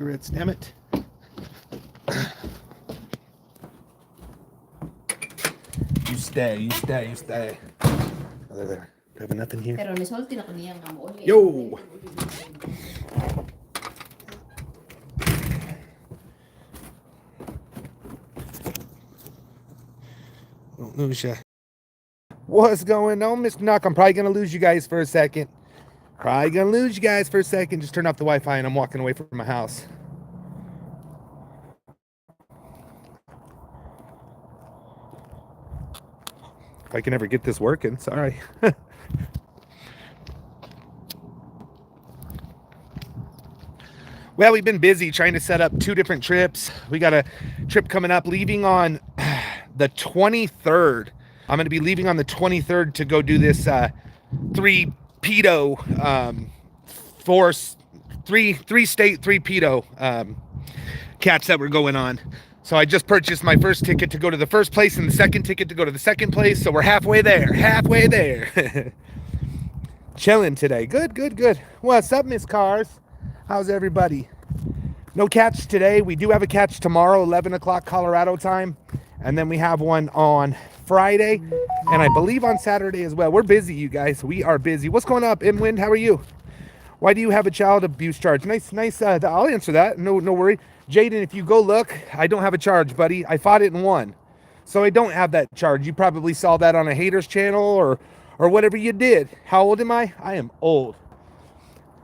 Cigarettes, damn it. You stay. Oh, there. Do I have nothing here? Pero nisulti na ko niya nga mo. Yo! Don't lose ya. What's going on, Mr. Knock? I'm probably gonna lose you guys for a second. Just turn off the Wi-Fi and I'm walking away from my house. If I can ever get this working, sorry. Well, we've been busy trying to set up 2 different trips. We got a trip coming up, leaving on the 23rd. I'm going to be leaving on the 23rd to go do this 3 state 3 pedo cats that we're going on. So I just purchased my first ticket to go to the first place and the second ticket to go to the second place. So we're halfway there. Chilling today. Good. What's up, Miss Cars? How's everybody? No catch today. We do have a catch tomorrow, 11 o'clock Colorado time. And then we have one on Friday. And I believe on Saturday as well. We're busy, you guys. We are busy. What's going up, Imwind? How are you? Why do you have a child abuse charge? Nice. I'll answer that. No worry. Jaden, if you go look, I don't have a charge, buddy. I fought it and won. So I don't have that charge. You probably saw that on a hater's channel or whatever you did. How old am I? I am old.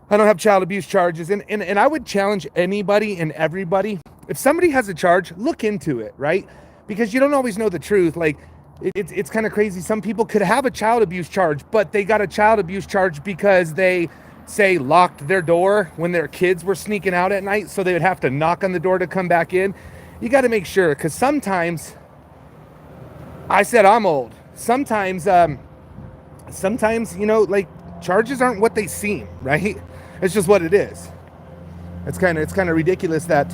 I don't have child abuse charges. And I would challenge anybody and everybody. If somebody has a charge, look into it, right? Because you don't always know the truth. Like, it's kind of crazy. Some people could have a child abuse charge, but they got a child abuse charge because they, say, locked their door when their kids were sneaking out at night, so they would have to knock on the door to come back in. You got to make sure, because sometimes, I said I'm old. Sometimes, you know, like, charges aren't what they seem, right? It's just what it is. It's kind of ridiculous that,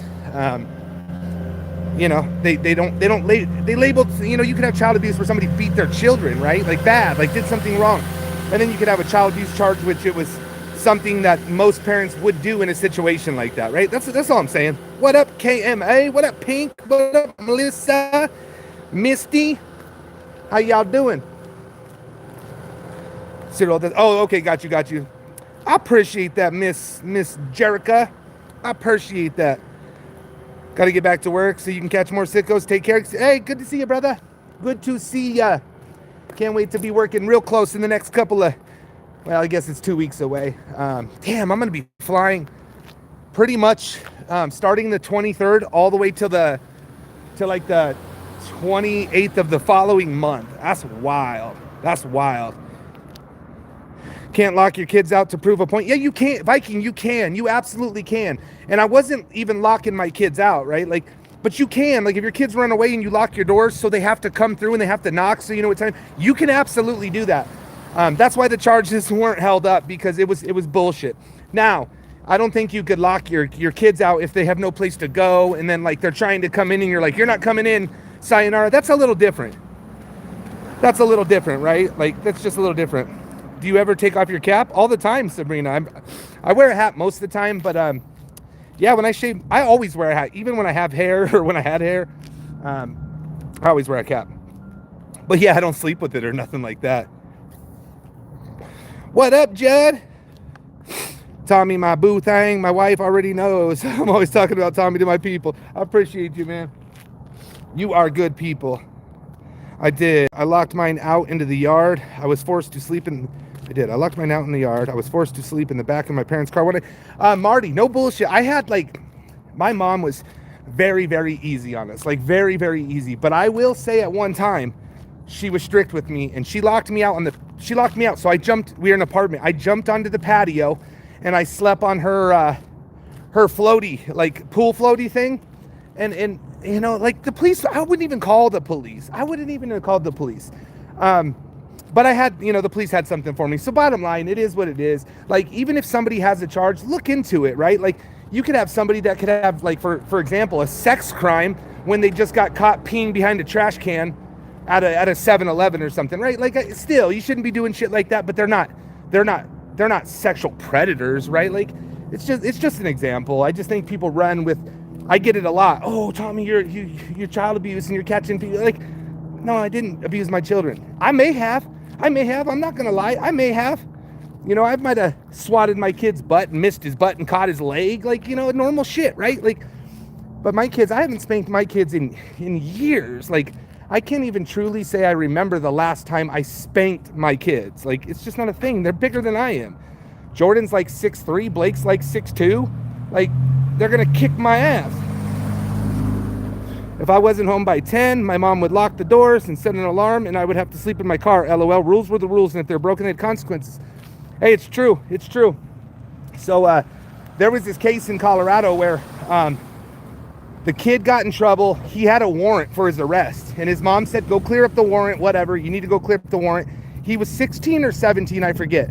you know, they label, you know, you could have child abuse where somebody beat their children, right? Like bad, like did something wrong. And then you could have a child abuse charge, which it was something that most parents would do in a situation like that, right? That's all I'm saying. What up, KMA? What up, Pink? What up, Melissa? Misty? How y'all doing? Cyril, oh, okay, got you. I appreciate that, Miss Jerica. I appreciate that. Got to get back to work so you can catch more sickos. Take care. Hey, good to see you, brother. Good to see ya. Can't wait to be working real close in the next couple of, well, I guess it's 2 weeks away. Damn, I'm going to be flying pretty much starting the 23rd all the way till like the 28th of the following month. That's wild. Can't lock your kids out to prove a point. Yeah, you can't, Viking, you can. You absolutely can. And I wasn't even locking my kids out, right? Like, but you can. Like, if your kids run away and you lock your doors so they have to come through and they have to knock so you know what time, you can absolutely do that. That's why the charges weren't held up, because it was bullshit. Now, I don't think you could lock your kids out if they have no place to go and then, like, they're trying to come in and you're like, you're not coming in, sayonara. That's a little different. Right? Like, that's just a little different. Do you ever take off your cap? All the time, Sabrina. I wear a hat most of the time, but yeah, when I shave, I always wear a hat. Even when I have hair or when I had hair, I always wear a cap. But yeah, I don't sleep with it or nothing like that. What up, Judd? Tommy, my boo thing. My wife already knows. I'm always talking about Tommy to my people. I appreciate you, man. You are good people. I did. I locked mine out into the yard. I was forced to sleep in... I locked mine out in the yard. I was forced to sleep in the back of my parents' car. Marty, no bullshit. I had, like... My mom was very, very easy on us. Like, very, very easy. But I will say at one time, she was strict with me. And she locked me out So I jumped... We were in an apartment. I jumped onto the patio. And I slept on her floaty, like, pool floaty thing. And you know, like, the police, I wouldn't even call the police. I wouldn't even have called the police. But I had, you know, the police had something for me. So bottom line, it is what it is. Like, even if somebody has a charge, look into it, right? Like, you could have somebody that could have, like, for example, a sex crime when they just got caught peeing behind a trash can at a 7-Eleven or something, right? Like, still, you shouldn't be doing shit like that, but they're not sexual predators, right? Like, It's just an example. I just think people run with, I get it a lot. Oh, Tommy, you're child abuse and you're catching people. Like, no, I didn't abuse my children. I may have. I'm not gonna lie. I may have. You know, I might have swatted my kid's butt and missed his butt and caught his leg. Like, you know, normal shit, right? Like, but my kids, I haven't spanked my kids in years. Like, I can't even truly say I remember the last time I spanked my kids. Like, it's just not a thing. They're bigger than I am. Jordan's like 6'3", Blake's like 6'2". Like, they're gonna kick my ass. If I wasn't home by 10, my mom would lock the doors and set an alarm, and I would have to sleep in my car. LOL, rules were the rules, and if they're broken, they had consequences. Hey, it's true. It's true. So there was this case in Colorado where the kid got in trouble. He had a warrant for his arrest, and his mom said, go clear up the warrant, whatever. You need to go clear up the warrant. He was 16 or 17, I forget.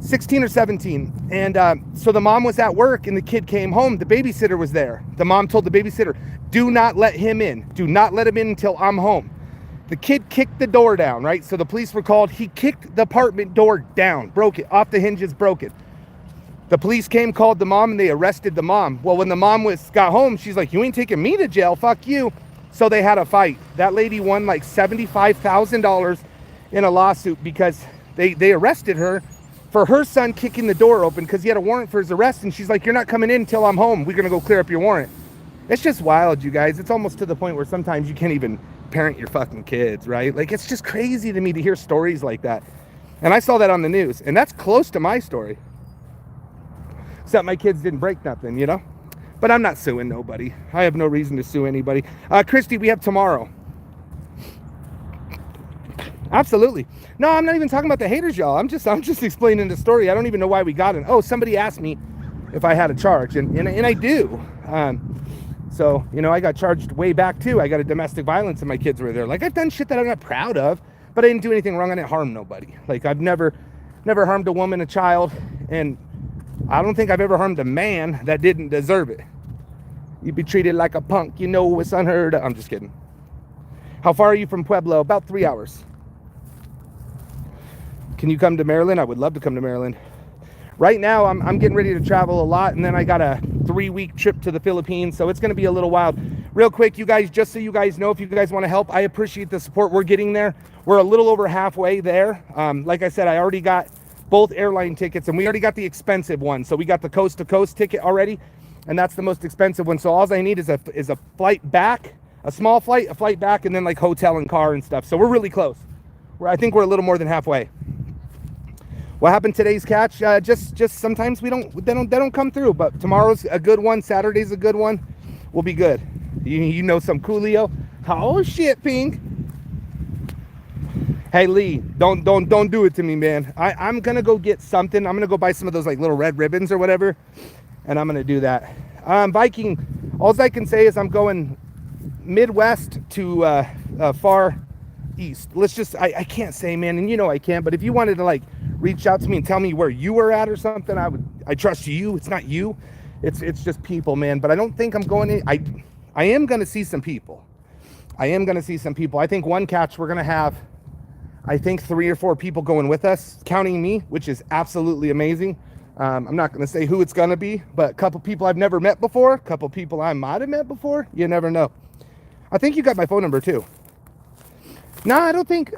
16 or 17. And so the mom was at work, and the kid came home. The babysitter was there. The mom told the babysitter, do not let him in. Do not let him in until I'm home. The kid kicked the door down, right? So the police were called. He kicked the apartment door down, broke it, off the hinges, broke it. The police came, called the mom, and they arrested the mom. Well, when the mom got home, she's like, you ain't taking me to jail, fuck you. So they had a fight. That lady won like $75,000 in a lawsuit because they arrested her for her son kicking the door open because he had a warrant for his arrest. And she's like, you're not coming in until I'm home. We're going to go clear up your warrant. It's just wild, you guys. It's almost to the point where sometimes you can't even parent your fucking kids, right? Like, it's just crazy to me to hear stories like that. And I saw that on the news, and that's close to my story. Except my kids didn't break nothing, you know? But I'm not suing nobody. I have no reason to sue anybody. Christy, we have tomorrow. Absolutely. No, I'm not even talking about the haters, y'all. I'm just explaining the story. I don't even know why we got it. Oh, somebody asked me if I had a charge, and I do. So, you know, I got charged way back too. I got a domestic violence and my kids were there. Like, I've done shit that I'm not proud of, but I didn't do anything wrong. I didn't harm nobody. Like, I've never harmed a woman, a child, and I don't think I've ever harmed a man that didn't deserve it. You'd be treated like a punk, you know, it's unheard of. I'm just kidding. How far are you from Pueblo? About 3 hours. Can you come to Maryland? I would love to come to Maryland. Right now, I'm getting ready to travel a lot, and then I got a 3-week trip to the Philippines, so it's going to be a little wild. Real quick, you guys, just so you guys know, if you guys want to help, I appreciate the support. We're getting there. We're a little over halfway there. Like I said, I already got both airline tickets, and we already got the expensive one. So we got the coast-to-coast ticket already, and that's the most expensive one. So all I need is a flight back, a small flight, a flight back, and then like hotel and car and stuff. So we're really close. I think we're a little more than halfway. What happened today's catch? Just sometimes they don't come through, but tomorrow's a good one. Saturday's a good one. We'll be good. You know some coolio. Oh shit, Pink. Hey Lee, don't do it to me, man. I'm gonna go get something. I'm gonna go buy some of those like little red ribbons or whatever, and I'm gonna do that. Viking, all I can say is I'm going Midwest to far east. I can't say, man, and you know I can't, but if you wanted to like reach out to me and tell me where you were at or something, I trust you. It's not you, it's just people, man. But I don't think I'm going in. I am gonna see some people. I think one catch we're gonna have, I think 3 or 4 people going with us, counting me, which is absolutely amazing. I'm not gonna say who it's gonna be, but a couple people I've never met before, a couple people I might have met before. You never know. I think you got my phone number too. No, I don't think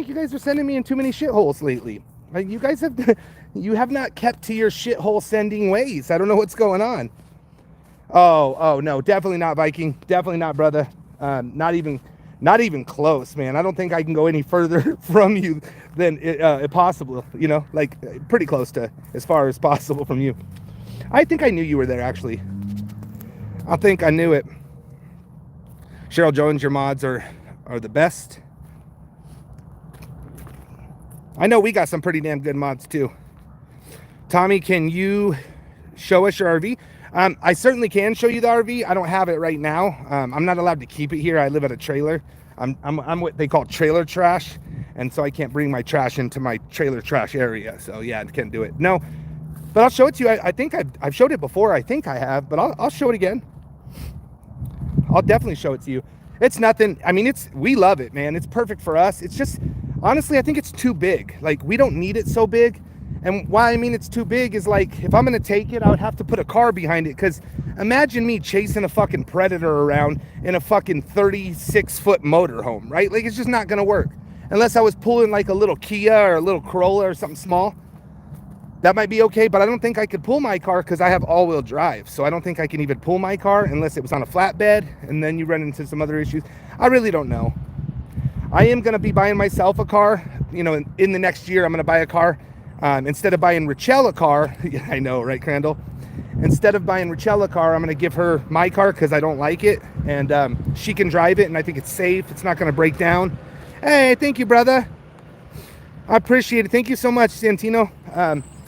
you guys are sending me in too many shitholes lately. Like, you guys have not kept to your shithole sending ways. I don't know what's going on. Oh no, definitely not, Viking. Definitely not, brother. Not even close, man. I don't think I can go any further from you than possible. You know, like pretty close to as far as possible from you. I think I knew you were there, actually. I think I knew it. Cheryl Jones, your mods are the best. I know we got some pretty damn good mods too. Tommy, can you show us your RV? I certainly can show you the RV. I don't have it right now. I'm not allowed to keep it here. I live at a trailer. I'm what they call trailer trash, and so I can't bring my trash into my trailer trash area. So yeah, I can't do it. No, but I'll show it to you. I think I've showed it before. I think I have, but I'll show it again. I'll definitely show it to you. It's nothing. I mean, we love it, man. It's perfect for us. It's just, honestly, I think it's too big. Like, we don't need it so big. And why I mean it's too big is like, if I'm going to take it, I would have to put a car behind it. Because imagine me chasing a fucking Predator around in a fucking 36-foot motorhome, right? Like, it's just not going to work. Unless I was pulling like a little Kia or a little Corolla or something small. That might be okay, but I don't think I could pull my car because I have all-wheel drive. So I don't think I can even pull my car unless it was on a flatbed, and then you run into some other issues. I really don't know. I am going to be buying myself a car. You know, in the next year, I'm going to buy a car. Instead of buying Rachel a car, yeah, I know, right, Crandall? Instead of buying Rachel a car, I'm going to give her my car because I don't like it. And she can drive it, and I think it's safe. It's not going to break down. Hey, thank you, brother. I appreciate it. Thank you so much, Santino.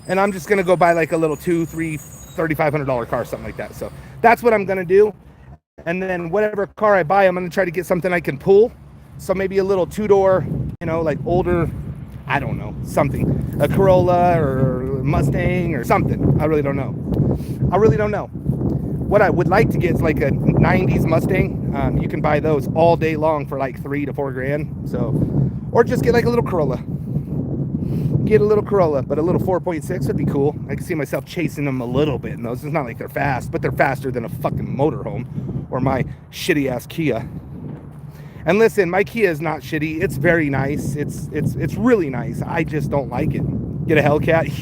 And I'm just going to go buy like a little $3,500 car, something like that. So that's what I'm going to do. And then whatever car I buy, I'm going to try to get something I can pull. So maybe a little two-door, you know, like older, I don't know, something. A Corolla or a Mustang or something. I really don't know. What I would like to get is like a 90s Mustang. You can buy those all day long for like $3,000 to $4,000. So, or just get like a little Corolla. Get a little Corolla, but a little 4.6 would be cool. I can see myself chasing them a little bit in those. It's not like they're fast, but they're faster than a fucking motorhome or my shitty ass Kia. And listen, my Kia is not shitty. It's very nice. It's really nice. I just don't like it. Get a Hellcat?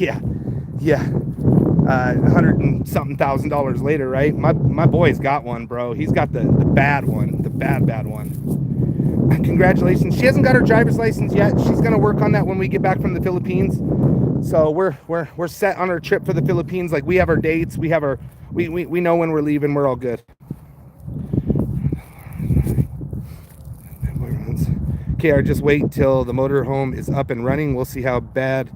Yeah. $100 and something thousand later, right? My boy's got one, bro. He's got the bad one, the bad one. Congratulations. She hasn't got her driver's license yet. She's gonna work on that when we get back from the Philippines. So we're set on our trip for the Philippines. Like, we have our dates. We have our we know when we're leaving. We're all good. Okay, I just wait till the motorhome is up and running. We'll see how bad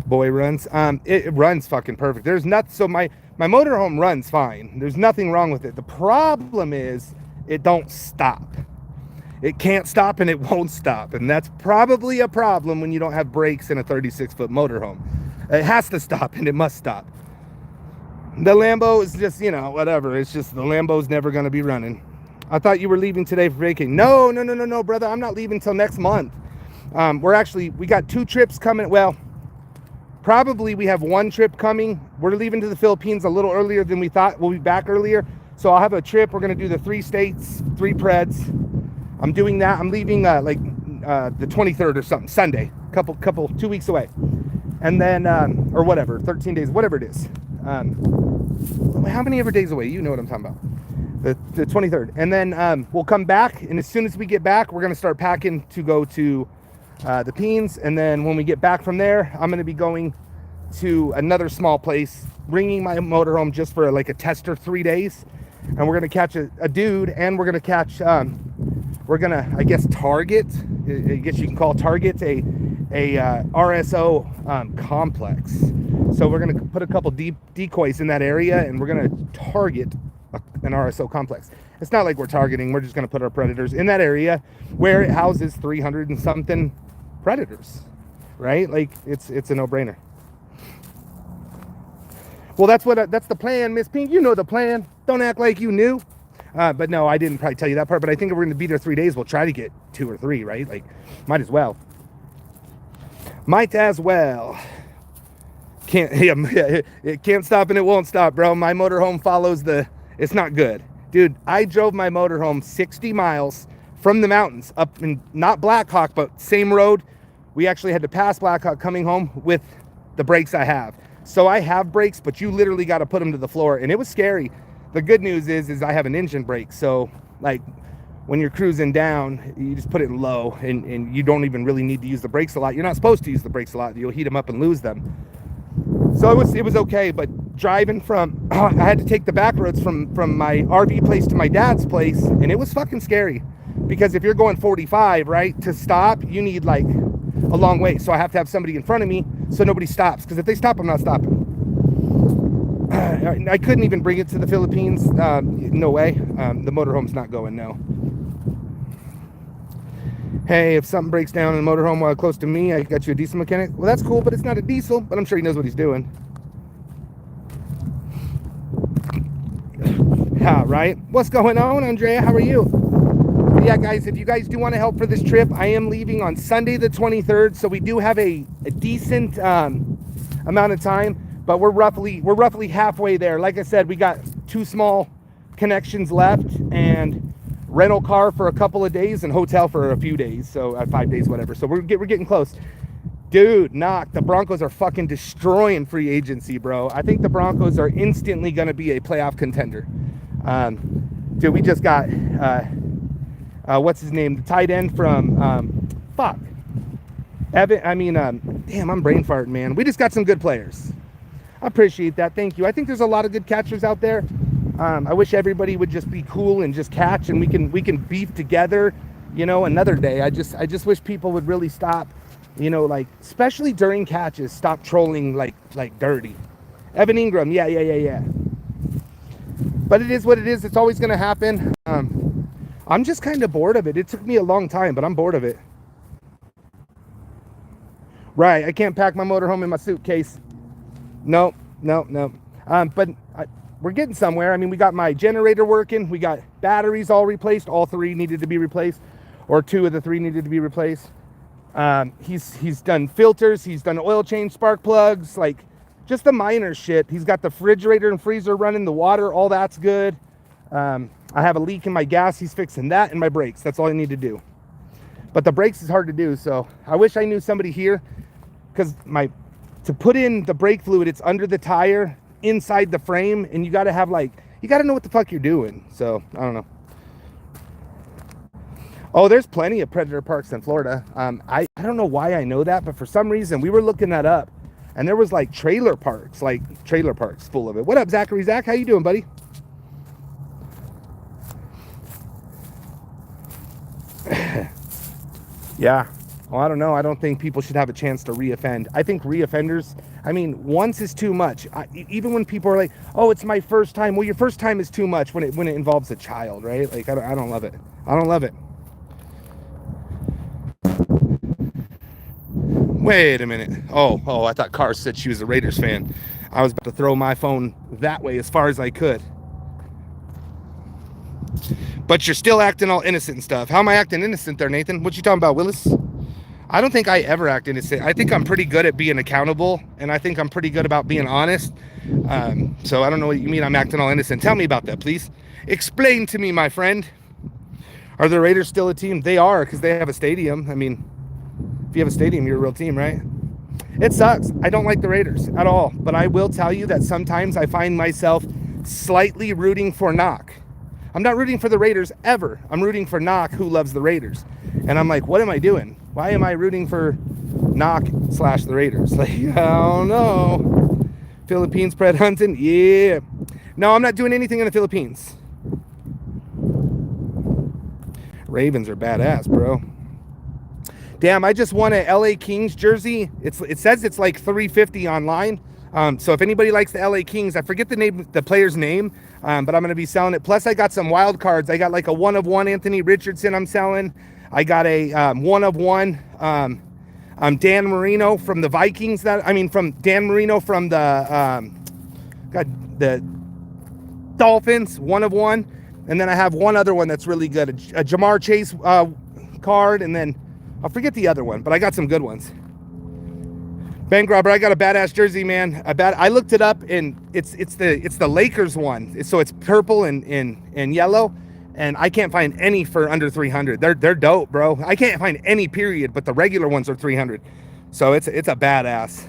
boy runs. It runs fucking perfect. There's not so my motorhome runs fine. There's nothing wrong with it. The problem is it don't stop. It can't stop and it won't stop. And that's probably a problem when you don't have brakes in a 36-foot motorhome. It has to stop and it must stop. The Lambo is just, you know, whatever. It's just the Lambo's never going to be running. I thought you were leaving today for vacation. No, brother. I'm not leaving till next month. We got 2 trips coming. Well, probably we have 1 trip coming. We're leaving to the Philippines a little earlier than we thought. We'll be back earlier. So I'll have a trip. We're going to do the 3 states, 3 Preds. I'm doing that. I'm leaving the 23rd or something, Sunday, couple 2 weeks away. And then, or whatever, 13 days, whatever it is. How many ever days away? You know what I'm talking about. The 23rd. And then we'll come back. And as soon as we get back, we're going to start packing to go to the Peens. And then when we get back from there, I'm going to be going to another small place, bringing my motorhome just for like a tester 3 days. And we're going to catch a dude, and we're going to catch... we're gonna, I guess, target. I guess you can call target a RSO complex. So we're gonna put a couple decoys in that area, and we're gonna target an RSO complex. It's not like we're targeting. We're just gonna put our predators in that area where it houses 300 and something predators, right? Like, it's a no-brainer. Well, that's the plan, Miss Pink. You know the plan. Don't act like you knew. But no, I didn't probably tell you that part. But I think if we're going to be there 3 days, we'll try to get 2 or 3, right? Like, might as well. It can't stop and it won't stop, bro. My motorhome follows it's not good. Dude, I drove my motorhome 60 miles from the mountains up in, not Blackhawk, but same road. We actually had to pass Blackhawk coming home with the brakes I have. So I have brakes, but you literally got to put them to the floor. And it was scary. The good news is I have an engine brake. So like when you're cruising down, you just put it in low, and you don't even really need to use the brakes a lot. You're not supposed to use the brakes a lot. You'll heat them up and lose them. So it was okay. But driving from, I had to take the back roads from my RV place to my dad's place. And it was fucking scary because if you're going 45, right, to stop, you need like a long way. So I have to have somebody in front of me so nobody stops. Because if they stop, I'm not stopping. I couldn't even bring it to the Philippines. No way. The motorhome's not going, no. Hey, if something breaks down in the motorhome while close to me, I got you a diesel mechanic. Well, that's cool, but it's not a diesel, but I'm sure he knows what he's doing. Yeah, right? What's going on, Andrea? How are you? But yeah, guys, if you guys do want to help for this trip, I am leaving on Sunday the 23rd, so we do have a decent amount of time, but we're roughly halfway there. Like I said, we got 2 small connections left, and rental car for a couple of days and hotel for a few days, so 5 days, whatever. So we're getting close. Dude, knock. The Broncos are fucking destroying free agency, bro. I think the Broncos are instantly going to be a playoff contender. Dude, we just got, what's his name? The tight end from, damn, I'm brain farting, man. We just got some good players. I appreciate that. Thank you. I think there's a lot of good catchers out there. I wish everybody would just be cool and just catch, and we can beef together, you know, another day. I just wish people would really stop, you know, like, especially during catches, stop trolling like dirty. Evan Ingram, yeah. But it is what it is. It's always going to happen. I'm just kind of bored of it. It took me a long time, but I'm bored of it. Right, I can't pack my motorhome in my suitcase. No. But we're getting somewhere. I mean, we got my generator working. We got batteries all replaced. All 3 needed to be replaced, or 2 of the 3 needed to be replaced. He's done filters. He's done oil change, spark plugs, like just the minor shit. He's got the refrigerator and freezer running, the water, all that's good. I have a leak in my gas. He's fixing that, and my brakes. That's all I need to do. But the brakes is hard to do, so I wish I knew somebody here, because to put in the brake fluid, it's under the tire, inside the frame, and you got to know what the fuck you're doing. So I don't know. Oh, there's plenty of predator parks in Florida. I don't know why I know that, but for some reason we were looking that up, and there was like trailer parks full of it. What up, Zachary? Zach, how you doing, buddy? Yeah. Well, I don't know. I don't think people should have a chance to reoffend. I think reoffenders, I mean, once is too much. Even when people are like, oh, it's my first time. Well, your first time is too much when it involves a child, right? Like, I don't love it. I don't love it. Wait a minute. Oh, I thought Carr said she was a Raiders fan. I was about to throw my phone that way as far as I could. But you're still acting all innocent and stuff. How am I acting innocent there, Nathan? What you talking about, Willis? I don't think I ever act innocent. I think I'm pretty good at being accountable, and I think I'm pretty good about being honest. So I don't know what you mean I'm acting all innocent. Tell me about that, please. Explain to me, my friend. Are the Raiders still a team? They are, because they have a stadium. I mean, if you have a stadium, you're a real team, right? It sucks. I don't like the Raiders at all. But I will tell you that sometimes I find myself slightly rooting for Knock. I'm not rooting for the Raiders ever. I'm rooting for Knock, who loves the Raiders. And I'm like, what am I doing? Why am I rooting for Knock / the Raiders? Like, I don't know. Philippines spread hunting? Yeah. No, I'm not doing anything in the Philippines. Ravens are badass, bro. Damn, I just won a LA Kings jersey. It says it's like $350 online. So if anybody likes the LA Kings, I forget the player's name, but I'm going to be selling it. Plus, I got some wild cards. I got like a 1-of-1 Anthony Richardson I'm selling. I got a 1-of-1 Dan Marino from the Vikings. From Dan Marino from the Dolphins, 1-of-1. And then I have one other one that's really good, a Jamar Chase card, and then I'll forget the other one, but I got some good ones. Bank robber, I got a badass jersey, man. I looked it up, and it's the Lakers one. So it's purple and yellow, and I can't find any for under 300. They're dope, bro. I can't find any period, but the regular ones are 300. So it's a badass.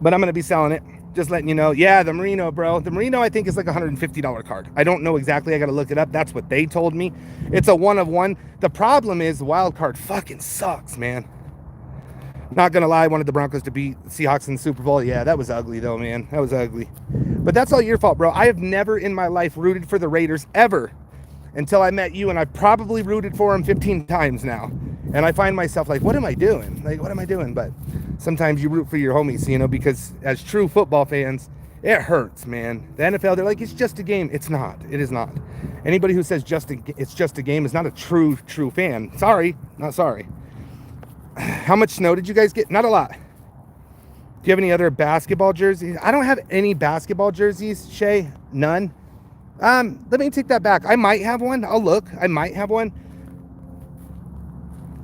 But I'm gonna be selling it. Just letting you know. Yeah, the Merino, bro. The Merino, I think, is like a $150 card. I don't know exactly. I got to look it up. That's what they told me. It's a 1-of-1. The problem is the wild card fucking sucks, man. Not going to lie. I wanted the Broncos to beat Seahawks in the Super Bowl. Yeah, that was ugly, though, man. That was ugly. But that's all your fault, bro. I have never in my life rooted for the Raiders ever until I met you, and I've probably rooted for them 15 times now. And I find myself like, what am I doing? Like, what am I doing? But sometimes you root for your homies, you know, because as true football fans, it hurts, man. The NFL, they're like, it's just a game. It's not. It is not. Anybody who says it's just a game is not a true fan. Sorry. Not sorry. How much snow did you guys get? Not a lot. Do you have any other basketball jerseys? I don't have any basketball jerseys, Shay. None. Let me take that back. I might have one. I'll look. I might have one.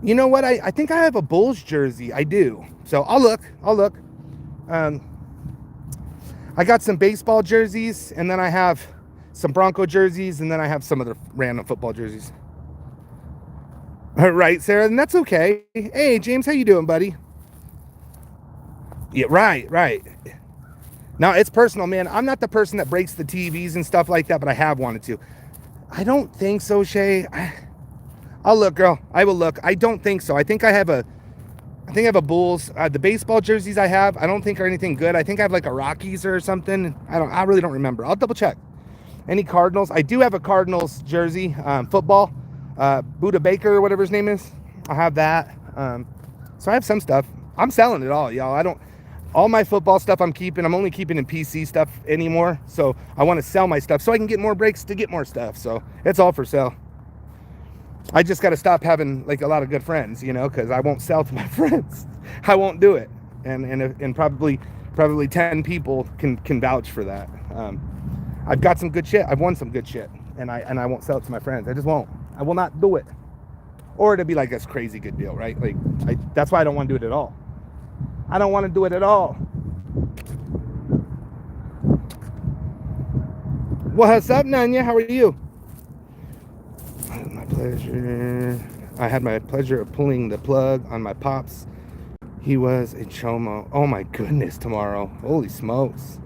You know what? I think I have a Bulls jersey. I do. So I'll look. Um, I got some baseball jerseys, and then I have some Bronco jerseys, and then I have some other random football jerseys. All right, Sarah, and that's okay. Hey, James, how you doing, buddy? Yeah, right. Now, it's personal, man. I'm not the person that breaks the TVs and stuff like that, but I have wanted to. I don't think so, Shay. I'll look, girl. I will look. I don't think so. I think I have a Bulls. The baseball jerseys I have, I don't think are anything good. I think I have like a Rockies or something. I really don't remember. I'll double check. Any Cardinals? I do have a Cardinals jersey, football. Buda Baker or whatever his name is. I have that. So I have some stuff. I'm selling it all, y'all. All my football stuff I'm keeping. I'm only keeping in PC stuff anymore. So I want to sell my stuff so I can get more breaks to get more stuff. So it's all for sale. I just got to stop having like a lot of good friends, because I won't sell to my friends. I won't do it. And probably 10 people can vouch for that. I've got some good shit. I've won some good shit, and I won't sell it to my friends. I just won't. I will not do it. Or it'd be like this crazy good deal, right? Like that's why I don't want to do it at all. I don't want to do it at all. Well, what's up, Nanya? How are you? My pleasure. I had my pleasure of pulling the plug on my pops. He was a chomo. Oh my goodness, tomorrow. Holy smokes.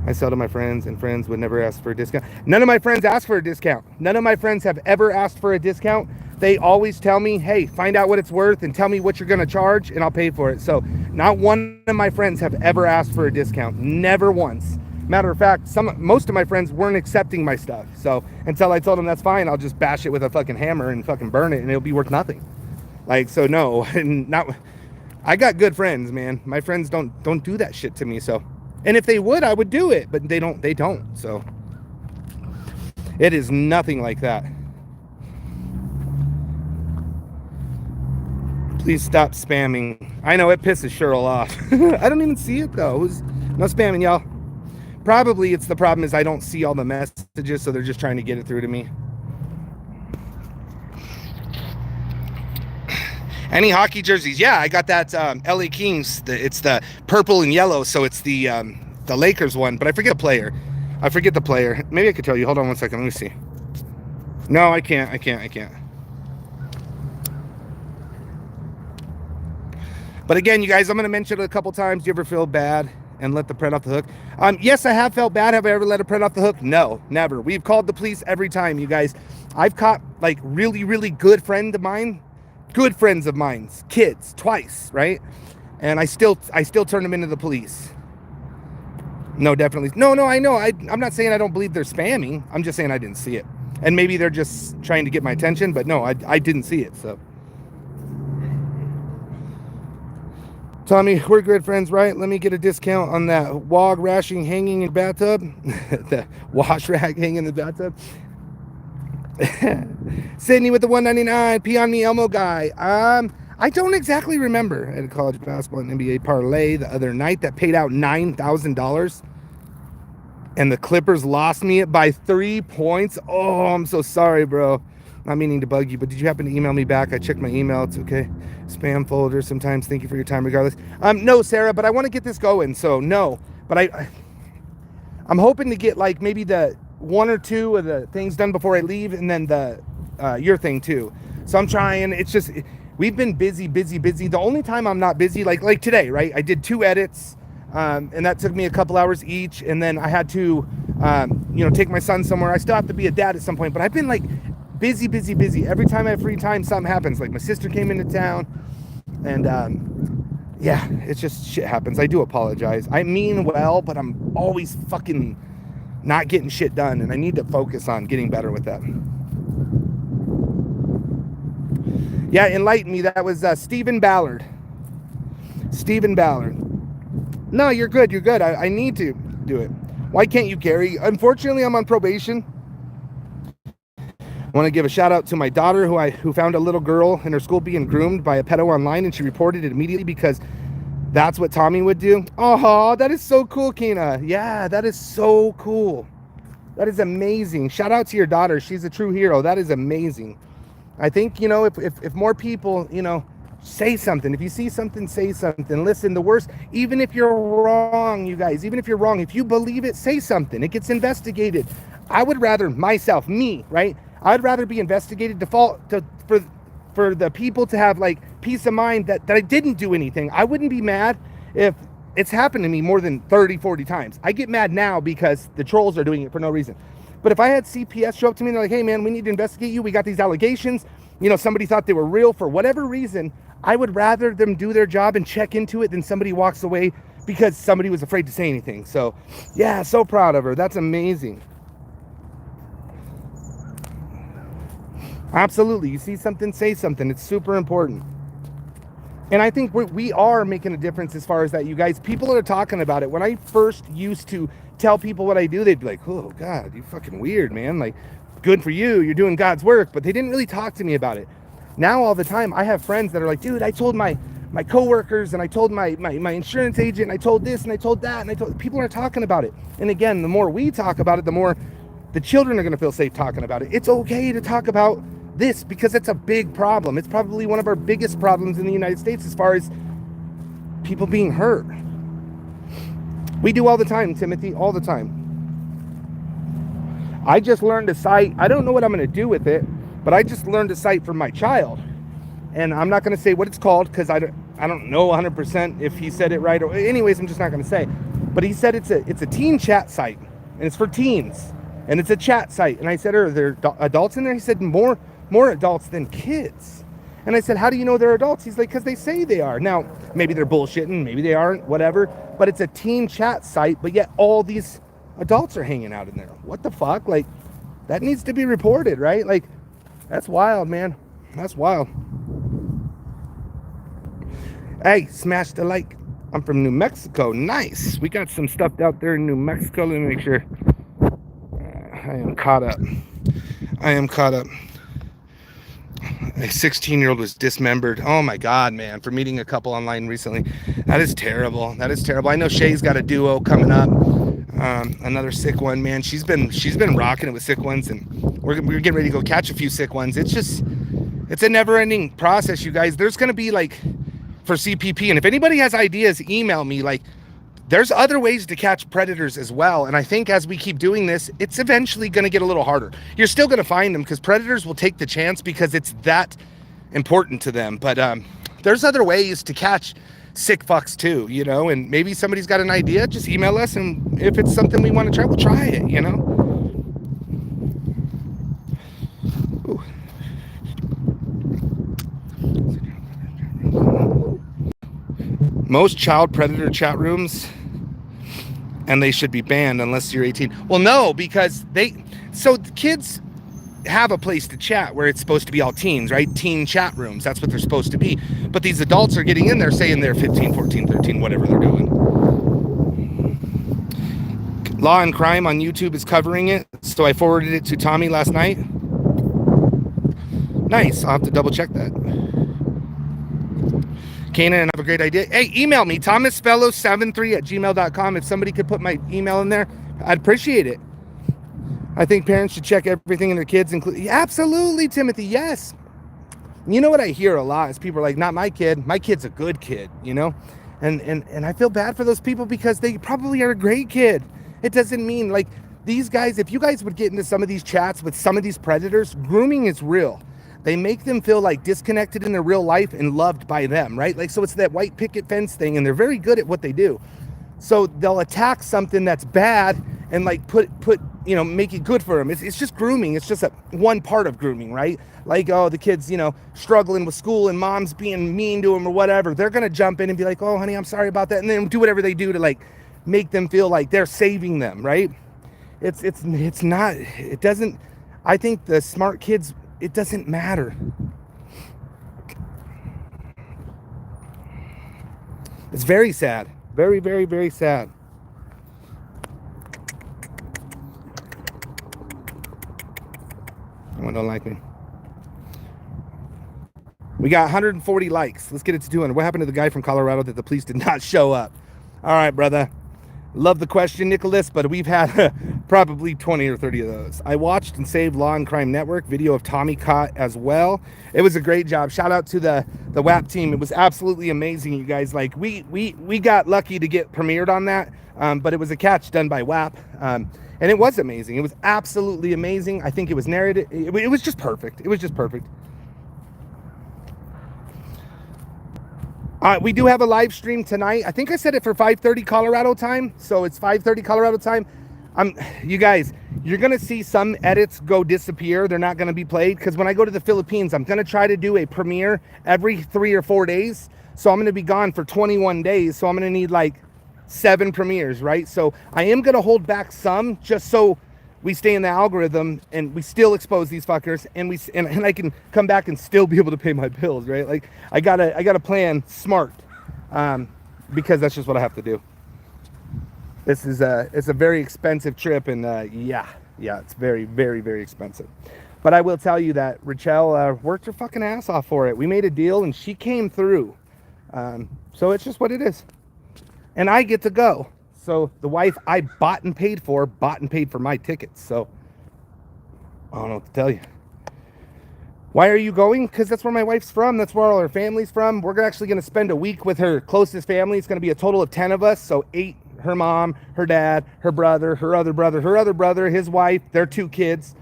I sell to my friends, and friends would never ask for a discount. None of my friends ask for a discount. None of my friends have ever asked for a discount. They always tell me, hey, find out what it's worth and tell me what you're going to charge, and I'll pay for it. So not one of my friends have ever asked for a discount. Never once. Matter of fact, most of my friends weren't accepting my stuff. So until I told them that's fine, I'll just bash it with a fucking hammer and fucking burn it, and it'll be worth nothing. Like, so no, and not. I got good friends, man. My friends don't do that shit to me. So, and if they would, I would do it, but they don't. They don't. So it is nothing like that. Please stop spamming. I know it pisses Cheryl off. I don't even see it though. No spamming, y'all. Probably it's the problem is I don't see all the messages, so they're just trying to get it through to me. Any hockey jerseys? Yeah, I got that LA Kings. It's the purple and yellow, so it's the Lakers one, but I forget the player. Maybe I could tell you. Hold on one second. Let me see. No, I can't. But again, you guys, I'm going to mention it a couple times. Do you ever feel bad and let the pret off the hook? Yes, I have felt bad. Have I ever let a pret off the hook? No, never. We've called the police every time, you guys. I've caught like really, really good friends of mine's kids twice, right? And I still turn them into the police. No, definitely. No, I know. I'm not saying I don't believe they're spamming. I'm just saying I didn't see it. And maybe they're just trying to get my attention, but no, I didn't see it, so. Tommy, we're good friends, right? Let me get a discount on that wog rashing hanging in the bathtub. The wash rag hanging in the bathtub. Sydney with the $1.99. Pee on me, Elmo guy. I don't exactly remember. I had a college basketball and NBA parlay the other night that paid out $9,000. And the Clippers lost me it by 3 points. Oh, I'm so sorry, bro. Not meaning to bug you, but did you happen to email me back? I checked my email. It's okay. Spam folder sometimes. Thank you for your time regardless. No, Sarah, but I want to get this going. So no, but I'm hoping to get like maybe the 1 or 2 of the things done before I leave, and then the your thing too. So I'm trying. It's just we've been busy. The only time I'm not busy, like today, right? I did 2 edits, and that took me a couple hours each, and then I had to take my son somewhere. I still have to be a dad at some point, but I've been like busy. Every time I have free time, something happens. Like my sister came into town, and yeah, it's just shit happens. I do apologize. I mean well, but I'm always fucking not getting shit done, and I need to focus on getting better with that. Yeah, enlighten me. That was Stephen Ballard. No, you're good. I need to do it. Why can't you, Gary? Unfortunately, I'm on probation. I want to give a shout out to my daughter who found a little girl in her school being groomed by a pedo online, and she reported it immediately because that's what Tommy would do. Oh, that is so cool, Kina. Yeah, that is so cool. That is amazing. Shout out to your daughter. She's a true hero. That is amazing. I think, if more people, say something. If you see something, say something. Listen, the worst, even if you're wrong, you guys, even if you're wrong, if you believe it, say something. It gets investigated. I would rather me, right? I'd rather be investigated for the people to have like peace of mind that I didn't do anything. I wouldn't be mad if it's happened to me more than 30, 40 times. I get mad now because the trolls are doing it for no reason. But if I had CPS show up to me and they're like, hey man, we need to investigate you. We got these allegations. Somebody thought they were real for whatever reason. I would rather them do their job and check into it than somebody walks away because somebody was afraid to say anything. So yeah, so proud of her. That's amazing. Absolutely. You see something, say something. It's super important. And I think we are making a difference as far as that, you guys. People are talking about it. When I first used to tell people what I do, they'd be like, oh, God, you fucking weird, man. Like, good for you. You're doing God's work. But they didn't really talk to me about it. Now, all the time, I have friends that are like, dude, I told my coworkers and I told my insurance agent and I told this and I told that. And people are talking about it. And again, the more we talk about it, the more the children are going to feel safe talking about it. It's okay to talk about this because it's a big problem. It's probably one of our biggest problems in the United States as far as people being hurt. We do all the time, Timothy, all the time. I just learned to cite. I don't know what I'm going to do with it, but I just learned to cite for my child. And I'm not going to say what it's called because I don't know 100% if he said it right. Or anyways, I'm just not going to say. But he said it's a teen chat site and it's for teens and it's a chat site. And I said, are there adults in there? He said, more adults than kids. And I said, how do you know they're adults? He's like, because they say they are. Now, maybe they're bullshitting, maybe they aren't, whatever. But it's a teen chat site, but yet all these adults are hanging out in there. What the fuck? Like, that needs to be reported, right? Like, that's wild, man. That's wild. Hey, smash the like. I'm from New Mexico. Nice. We got some stuff out there in New Mexico. Let me make sure. I am caught up. A 16-year-old was dismembered. Oh my God, man, for meeting a couple online recently. That is terrible. I know Shay's got a duo coming up. Another sick one, man. She's been rocking it with sick ones, and we're getting ready to go catch a few sick ones. It's a never-ending process, you guys. There's going to be like for CPP, and if anybody has ideas, email me. Like, there's other ways to catch predators as well. And I think as we keep doing this, it's eventually going to get a little harder. You're still going to find them because predators will take the chance because it's that important to them. But there's other ways to catch sick fucks too, and maybe somebody's got an idea, just email us. And if it's something we want to try, we'll try it, Ooh. Most child predator chat rooms, and they should be banned unless you're 18. Well, no, because the kids have a place to chat where it's supposed to be all teens, right? Teen chat rooms, that's what they're supposed to be. But these adults are getting in there saying they're 15, 14, 13, whatever they're doing. Law and Crime on YouTube is covering it, so I forwarded it to Tommy last night. Nice, I'll have to double check that. Kanan, have a great idea. Hey, email me, thomasfellow73@gmail.com. If somebody could put my email in there, I'd appreciate it. I think parents should check everything in their kids, including... Absolutely, Timothy, yes. You know what I hear a lot is people are like, not my kid. My kid's a good kid, And I feel bad for those people because they probably are a great kid. It doesn't mean, like, these guys, if you guys would get into some of these chats with some of these predators, grooming is real. They make them feel like disconnected in their real life and loved by them, right? Like, so it's that white picket fence thing, and they're very good at what they do. So they'll attack something that's bad and like make it good for them. It's just grooming. It's just one part of grooming, right? Like, oh, the kid's, struggling with school and mom's being mean to him or whatever. They're going to jump in and be like, oh, honey, I'm sorry about that. And then do whatever they do to like make them feel like they're saving them, right? It's not, it doesn't, I think the smart kids, it doesn't matter. It's very sad. Very, very, very sad. Someone don't like me. We got 140 likes. Let's get it to 200. What happened to the guy from Colorado that the police did not show up? All right, brother. Love the question, Nicholas, but we've had probably 20 or 30 of those. I watched and saved Law and Crime Network video of Tommy caught as well. It was a great job. Shout out to the WAP team. It was absolutely amazing, you guys. Like we got lucky to get premiered on that, but it was a catch done by WAP, and it was amazing. It was absolutely amazing. I think it was narrated. It was just perfect. It was just perfect. We do have a live stream tonight. I think I said it for 5:30 Colorado time, so it's 5:30 Colorado time. You guys, you're gonna see some edits go disappear. They're not gonna be played because when I go to the Philippines, I'm gonna try to do a premiere every 3 or 4 days. So I'm gonna be gone for 21 days. So I'm gonna need like 7 premieres, right? So I am gonna hold back some just so we stay in the algorithm and we still expose these fuckers, and I can come back and still be able to pay my bills, right? Like I gotta plan smart, because that's just what I have to do. It's a very expensive trip, and yeah, it's very, very, very expensive. But I will tell you that Rachel worked her fucking ass off for it. We made a deal and she came through. So it's just what it is. And I get to go. So the wife I bought and paid for my tickets. So I don't know what to tell you. Why are you going? Because that's where my wife's from. That's where all her family's from. We're actually going to spend a week with her closest family. It's going to be a total of 10 of us. So 8, her mom, her dad, her brother, her other brother, his wife, their 2 kids.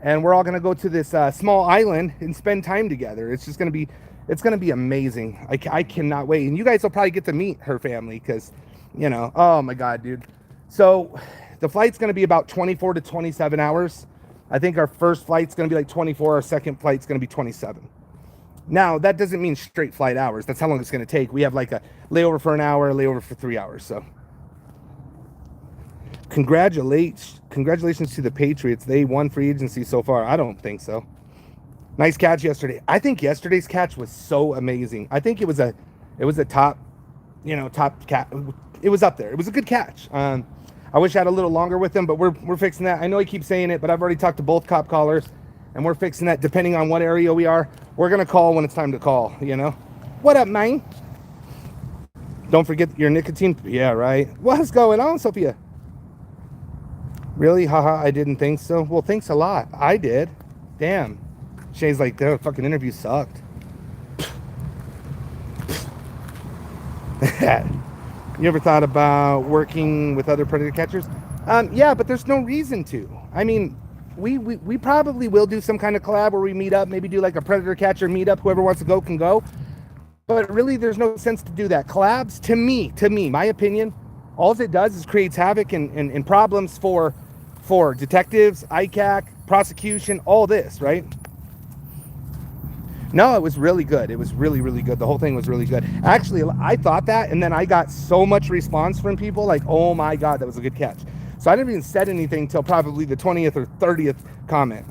And we're all going to go to this small island and spend time together. It's going to be amazing. I cannot wait. And you guys will probably get to meet her family because, you know, oh my God, dude. So the flight's going to be about 24 to 27 hours. I think our first flight's going to be like 24. Our second flight's going to be 27. Now, that doesn't mean straight flight hours. That's how long it's going to take. We have like a layover for an hour, a layover for 3 hours. So congratulations to the Patriots. They won free agency so far. I don't think so. Nice catch yesterday. I think yesterday's catch was so amazing. I think it was a top catch. It was up there. It was a good catch. I wish I had a little longer with him, but we're fixing that. I know he keeps saying it, but I've already talked to both cop callers, and we're fixing that depending on what area we are. We're going to call when it's time to call, you know? What up, man? Don't forget your nicotine. Yeah, right. What's going on, Sophia? Really? Haha, I didn't think so. Well, thanks a lot. I did. Damn. Shay's like, the fucking interview sucked. You ever thought about working with other predator catchers? Yeah, but there's no reason to. I mean, we probably will do some kind of collab where we meet up, maybe do like a predator catcher meetup. Whoever wants to go can go. But really, there's no sense to do that. Collabs, to me, my opinion, all it does is creates havoc and problems for detectives, ICAC, prosecution, all this, right? No, it was really good. It was really, really good. The whole thing was really good. Actually, I thought that, and then I got so much response from people like, oh my God, that was a good catch. So I never even said anything till probably the 20th or 30th comment.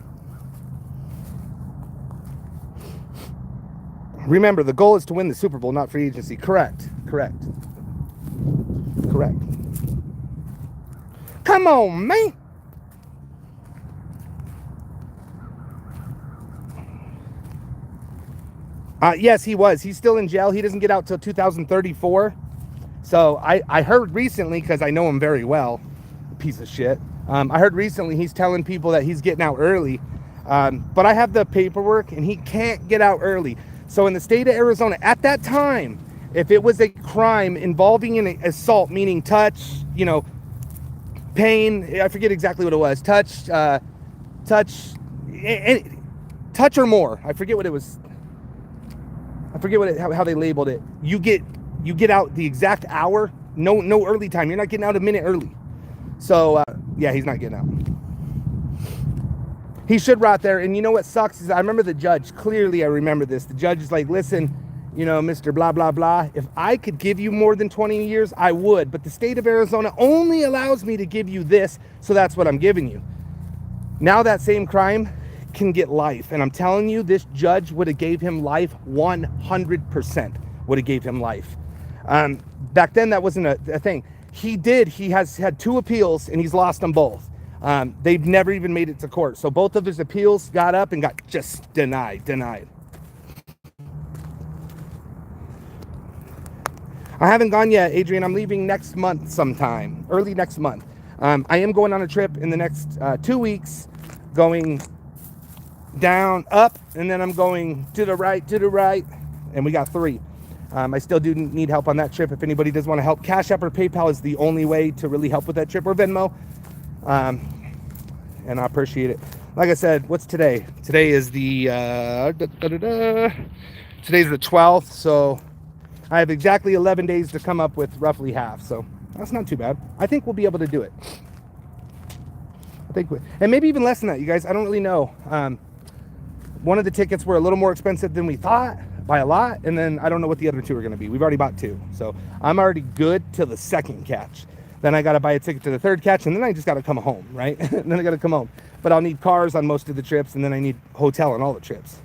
Remember, the goal is to win the Super Bowl, not free agency. Correct. Come on, man. Yes, he was. He's still in jail. He doesn't get out till 2034. So I heard recently, because I know him very well, piece of shit. I heard recently he's telling people that he's getting out early. But I have the paperwork, and he can't get out early. So in the state of Arizona, at that time, if it was a crime involving an assault, meaning touch, pain, I forget exactly what it was, touch or more. I forget what it was. I forget how they labeled it. You get out the exact hour, no early time. You're not getting out a minute early. So yeah, he's not getting out. He should rot there. And you know what sucks is I remember the judge. Clearly, I remember this. The judge is like, listen, Mr. Blah, blah, blah. If I could give you more than 20 years, I would. But the state of Arizona only allows me to give you this. So that's what I'm giving you. Now that same crime can get life. And I'm telling you, this judge would have gave him life 100%. Would have gave him life. Back then, that wasn't a thing. He has had 2 appeals, and he's lost them both. They've never even made it to court. So both of his appeals got up and got just denied. I haven't gone yet, Adrian. I'm leaving next month sometime, early next month. I am going on a trip in the next 2 weeks, going down, up, and then I'm going to the right, and we got 3. I still do need help on that trip. If anybody does want to help, Cash App or PayPal is the only way to really help with that trip, or Venmo. And I appreciate it. Like I said, what's today? Today is the today's the 12th, so I have exactly 11 days to come up with roughly half. So that's not too bad. I think we'll be able to do it. And maybe even less than that, you guys. I don't really know. One of the tickets were a little more expensive than we thought by a lot, and then I don't know what the other 2 are going to be. We've already bought 2, so I'm already good till the second catch. Then I got to buy a ticket to the third catch, and then I just got to come home, right? And then I got to come home. But I'll need cars on most of the trips, and then I need hotel on all the trips.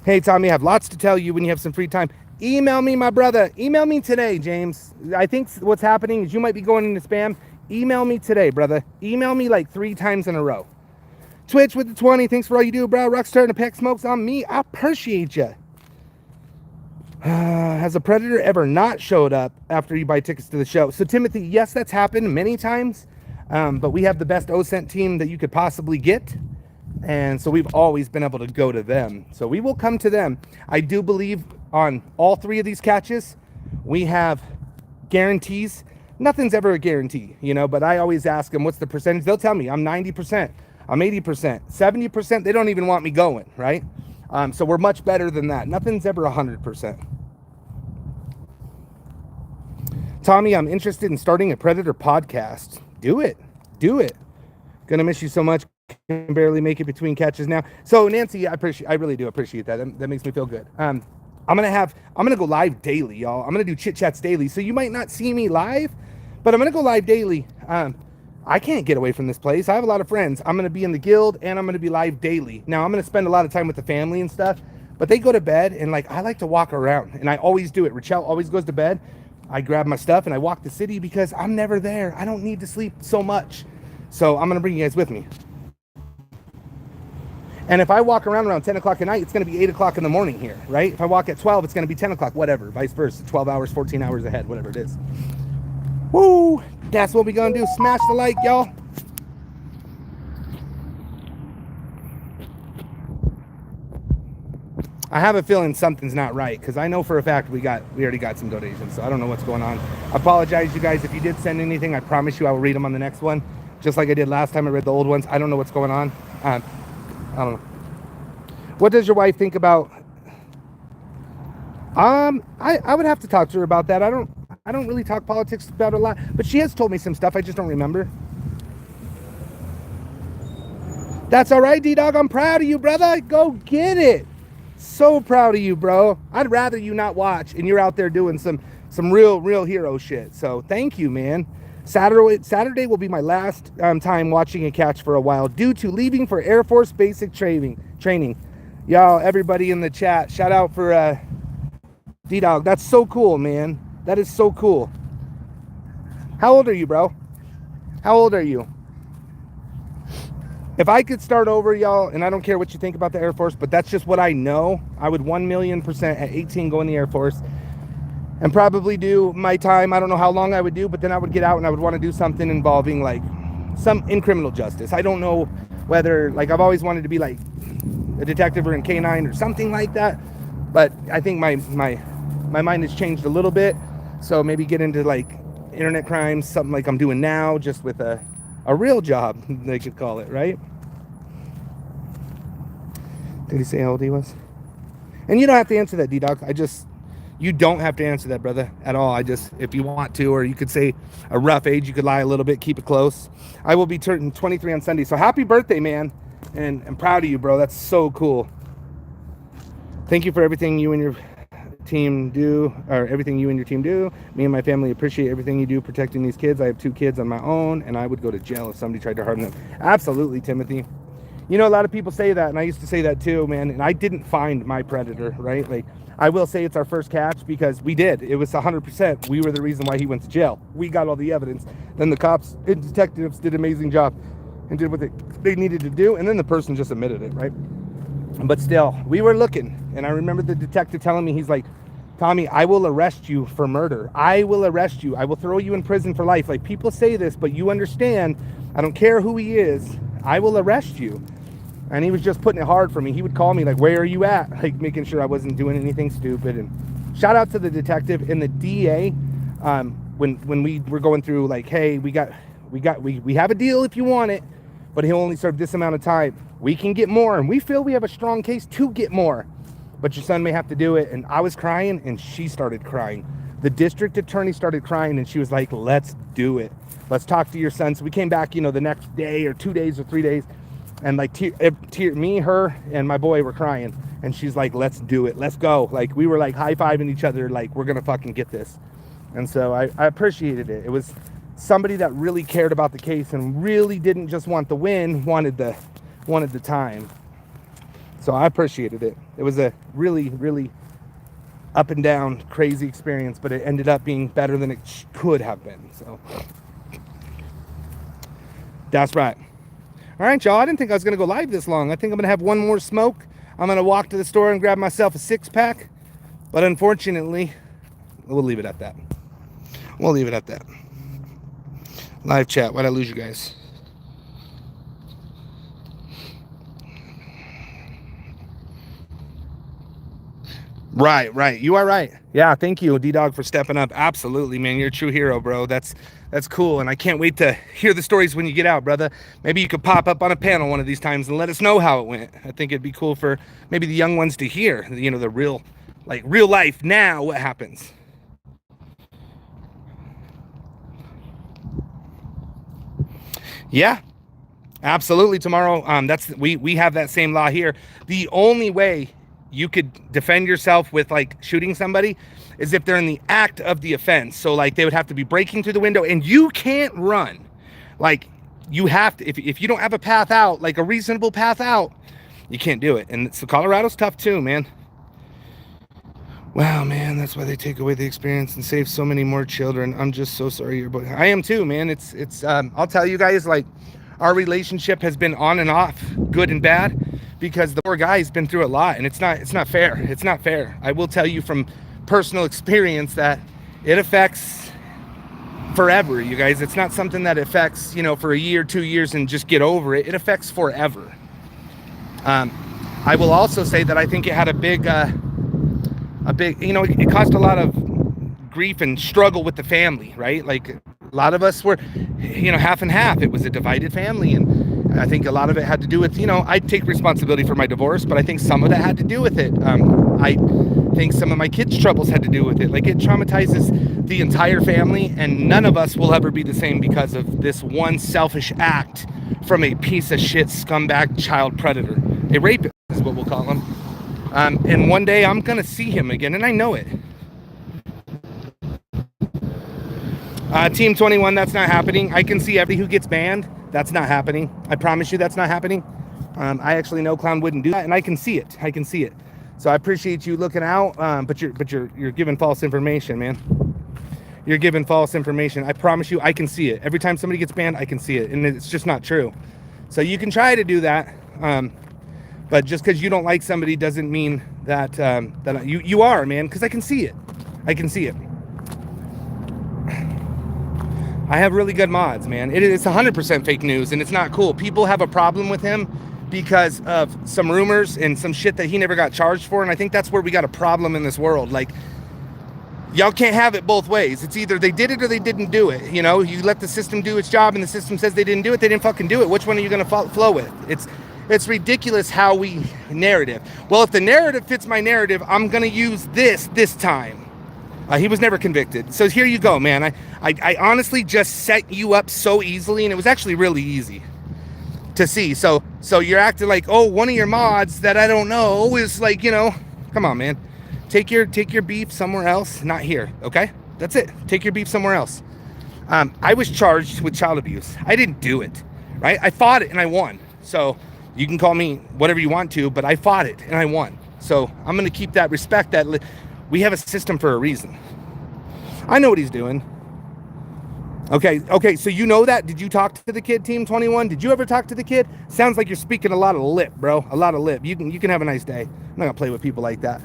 Hey, Tommy, I have lots to tell you when you have some free time. Email me, my brother. Email me today, James. I think what's happening is you might be going into spam. Email me today, brother. Email me like 3 times in a row. Twitch with the 20. Thanks for all you do, bro. Rockstar to pack smokes on me. I appreciate you. Has a predator ever not showed up after you buy tickets to the show? So, Timothy, yes, that's happened many times. But we have the best OSENT team that you could possibly get. And so we've always been able to go to them. So we will come to them. I do believe on all 3 of these catches, we have guarantees. Nothing's ever a guarantee, you know, but I always ask them, what's the percentage? They'll tell me I'm 90%, I'm 80%, 70%. They don't even want me going, right? So we're much better than that. Nothing's ever 100%. Tommy, I'm interested in starting a Predator podcast. Do it. Gonna miss you so much. Can barely make it between catches now. So Nancy, I really do appreciate that. That makes me feel good. I'm gonna go live daily, y'all. I'm gonna do chit chats daily. So you might not see me live, but I'm gonna go live daily. I can't get away from this place. I have a lot of friends. I'm gonna be in the guild and I'm gonna be live daily. Now I'm gonna spend a lot of time with the family and stuff, but they go to bed and like I like to walk around, and I always do it. Rachel always goes to bed. I grab my stuff and I walk the city because I'm never there. I don't need to sleep so much. So I'm gonna bring you guys with me. And if I walk around 10 o'clock at night, it's going to be 8 o'clock in the morning here, right? If I walk at 12, it's going to be 10 o'clock, whatever, vice versa, 12 hours, 14 hours ahead, whatever it is. Woo! That's what we're going to do. Smash the like, y'all. I have a feeling something's not right because I know for a fact we already got some donations, so I don't know what's going on. I apologize, you guys. If you did send anything, I promise you I will read them on the next one, just like I did last time I read the old ones. I don't know what's going on. I don't know. What does your wife think about? I would have to talk to her about that. I don't really talk politics about a lot, but she has told me some stuff. I just don't remember. That's all right, D-Dog. I'm proud of you, brother. Go get it. So proud of you, bro. I'd rather you not watch and you're out there doing some real hero shit. So thank you, man. Saturday will be my last time watching a catch for a while due to leaving for Air Force basic training. Y'all, everybody in the chat, shout out for D-Dog. That's so cool, man. That is so cool. How old are you, bro? How old are you? If I could start over, y'all, and I don't care what you think about the Air Force, but that's just what I know, I would 1,000,000% at 18 go in the Air Force and probably do my time. I don't know how long I would do, but then I would get out and I would want to do something involving like in criminal justice. I don't know whether, like, I've always wanted to be like a detective or in K9 or something like that, but I think my mind has changed a little bit. So maybe get into like internet crimes, something like I'm doing now, just with a real job, they could call it, right? Did he say how old he was? And you don't have to answer that, D-Dog. You don't have to answer that, brother, at all. If you want to, or you could say a rough age, you could lie a little bit, keep it close. I will be turning 23 on Sunday. So happy birthday, man. And I'm proud of you, bro. That's so cool. Thank you for everything you and your team do, or everything you and your team do. Me and my family appreciate everything you do protecting these kids. I have 2 kids on my own, and I would go to jail if somebody tried to harm them. Absolutely, Timothy. You know, a lot of people say that, and I used to say that too, man. And I didn't find my predator, right? Like, I will say it's our first catch because we did. It was 100%. We were the reason why he went to jail. We got all the evidence. Then the cops and detectives did an amazing job and did what they needed to do. And then the person just admitted it, right? But still, we were looking. And I remember the detective telling me, he's like, Tommy, I will arrest you for murder. I will arrest you. I will throw you in prison for life. Like, people say this, but you understand, I don't care who he is, I will arrest you. And he was just putting it hard for me. He would call me like, where are you at? Like, making sure I wasn't doing anything stupid. And shout out to the detective and the DA. When we were going through, like, hey, we have a deal if you want it, but he'll only serve this amount of time. We can get more, and we feel we have a strong case to get more, but your son may have to do it. And I was crying, and she started crying. The district attorney started crying, and she was like, let's do it. Let's talk to your son. So we came back, the next day or 2 days or 3 days, and like me, her, and my boy were crying. And she's like, let's do it. Let's go. Like, we were like high-fiving each other, like, we're going to fucking get this. And so I appreciated it. It was somebody that really cared about the case and really didn't just want the win, wanted the time. So I appreciated it. It was a really, really up and down, crazy experience, but it ended up being better than it could have been. So that's right. All right, y'all. I didn't think I was going to go live this long. I think I'm going to have one more smoke. I'm going to walk to the store and grab myself a 6-pack. But unfortunately, we'll leave it at that. We'll leave it at that. Live chat. Why'd I lose you guys? Right. You are right. Yeah, thank you, D-Dog, for stepping up. Absolutely, man. You're a true hero, bro. That's cool. And I can't wait to hear the stories when you get out, brother. Maybe you could pop up on a panel one of these times and let us know how it went. I think it'd be cool for maybe the young ones to hear, the real life now, what happens. Yeah, absolutely. Tomorrow, we have that same law here. The only way you could defend yourself with like shooting somebody is if they're in the act of the offense. So like they would have to be breaking through the window, and you can't run. Like, you have to, if you don't have a path out, like a reasonable path out, you can't do it. And so Colorado's tough too, man. Wow, man, that's why they take away the experience and save so many more children. I'm just so sorry you're both. I am too, man. It's I'll tell you guys, like, our relationship has been on and off, good and bad, because the poor guy's been through a lot, and it's not fair. It's not fair. I will tell you from personal experience that it affects forever, you guys. It's not something that affects, for a year, 2 years and just get over it. It affects forever. I will also say that I think it had a big, it caused a lot of grief and struggle with the family, right? Like, a lot of us were, half and half. It was a divided family, and I think a lot of it had to do with, I take responsibility for my divorce, but I think some of that had to do with it. I think some of my kids' troubles had to do with it. Like, it traumatizes the entire family, and none of us will ever be the same because of this one selfish act from a piece of shit scumbag child predator. A rapist is what we'll call him. And one day I'm gonna see him again, and I know it. Team 21, that's not happening. I can see everybody who gets banned. That's not happening. I promise you that's not happening. I actually know Clown wouldn't do that, and I can see it. I can see it. So I appreciate you looking out, but you're giving false information, man. You're giving false information. I promise you, I can see it. Every time somebody gets banned, I can see it, and it's just not true. So you can try to do that, but just because you don't like somebody doesn't mean that you are, man. Because I can see it. I can see it. I have really good mods, man. It's 100% fake news, and it's not cool. People have a problem with him because of some rumors and some shit that he never got charged for, and I think that's where we got a problem in this world. Like, y'all can't have it both ways. It's either they did it or they didn't do it. You let the system do its job, and the system says they didn't do it. They didn't fucking do it. Which one are you going to flow with? It's ridiculous how we narrative. Well, if the narrative fits my narrative, I'm going to use this time. He was never convicted. So here you go, man. I honestly just set you up so easily, and it was actually really easy to see. So you're acting like, oh, one of your mods that I don't know is like, come on, man. Take your beef somewhere else, not here, okay? That's it. Take your beef somewhere else. I was charged with child abuse. I didn't do it, right? I fought it and I won. So you can call me whatever you want to, but I fought it and I won. So I'm going to keep that respect that we have a system for a reason. I know what he's doing. Okay, so you know that? Did you talk to the kid, Team 21? Did you ever talk to the kid? Sounds like you're speaking a lot of lip, bro. A lot of lip. You can have a nice day. I'm not going to play with people like that.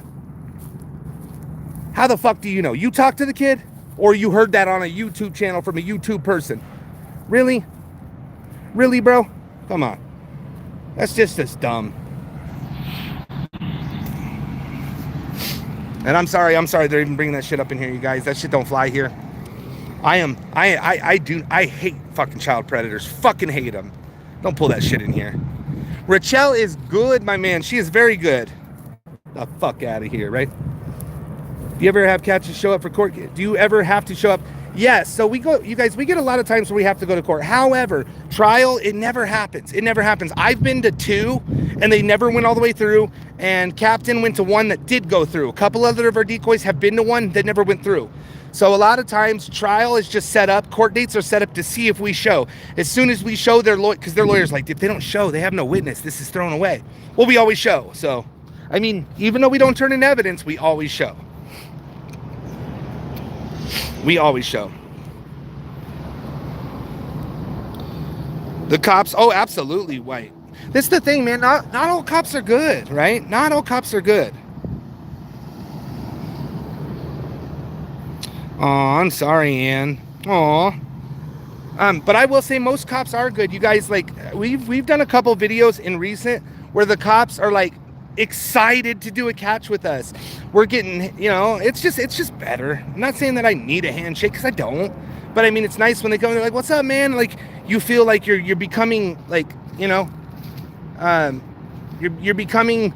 How the fuck do you know? You talked to the kid? Or you heard that on a YouTube channel from a YouTube person? Really? Really, bro? Come on. That's just as dumb. And I'm sorry they're even bringing that shit up in here, you guys. That shit don't fly here. I hate fucking child predators. Fucking hate them. Don't pull that shit in here. Rachel is good, my man. She is very good. The fuck out of here, right? Do you ever have cats show up for court? Do you ever have to show up? Yes. So we go, you guys, we get a lot of times where we have to go to court. However, trial, it never happens. It never happens. I've been to 2 and they never went all the way through. And Captain went to 1 that did go through. A couple other of our decoys have been to 1 that never went through. So a lot of times trial is just set up. Court dates are set up to see if we show. As soon as we show their lawyer, because their lawyer's like, if they don't show, they have no witness. This is thrown away. Well, we always show. So, I mean, even though we don't turn in evidence, we always show. We always show. The cops, oh, absolutely, White. This is the thing, man. Not all cops are good, right? Not all cops are good. Oh, I'm sorry, Ann. Aw. But I will say most cops are good. You guys, like, we've done a couple videos in recent where the cops are like excited to do a catch with us. We're getting, you know, it's just better. I'm not saying that I need a handshake, because I don't. But I mean, it's nice when they come and they're like, "What's up, man?" Like, you feel like you're becoming, like, you know, you're becoming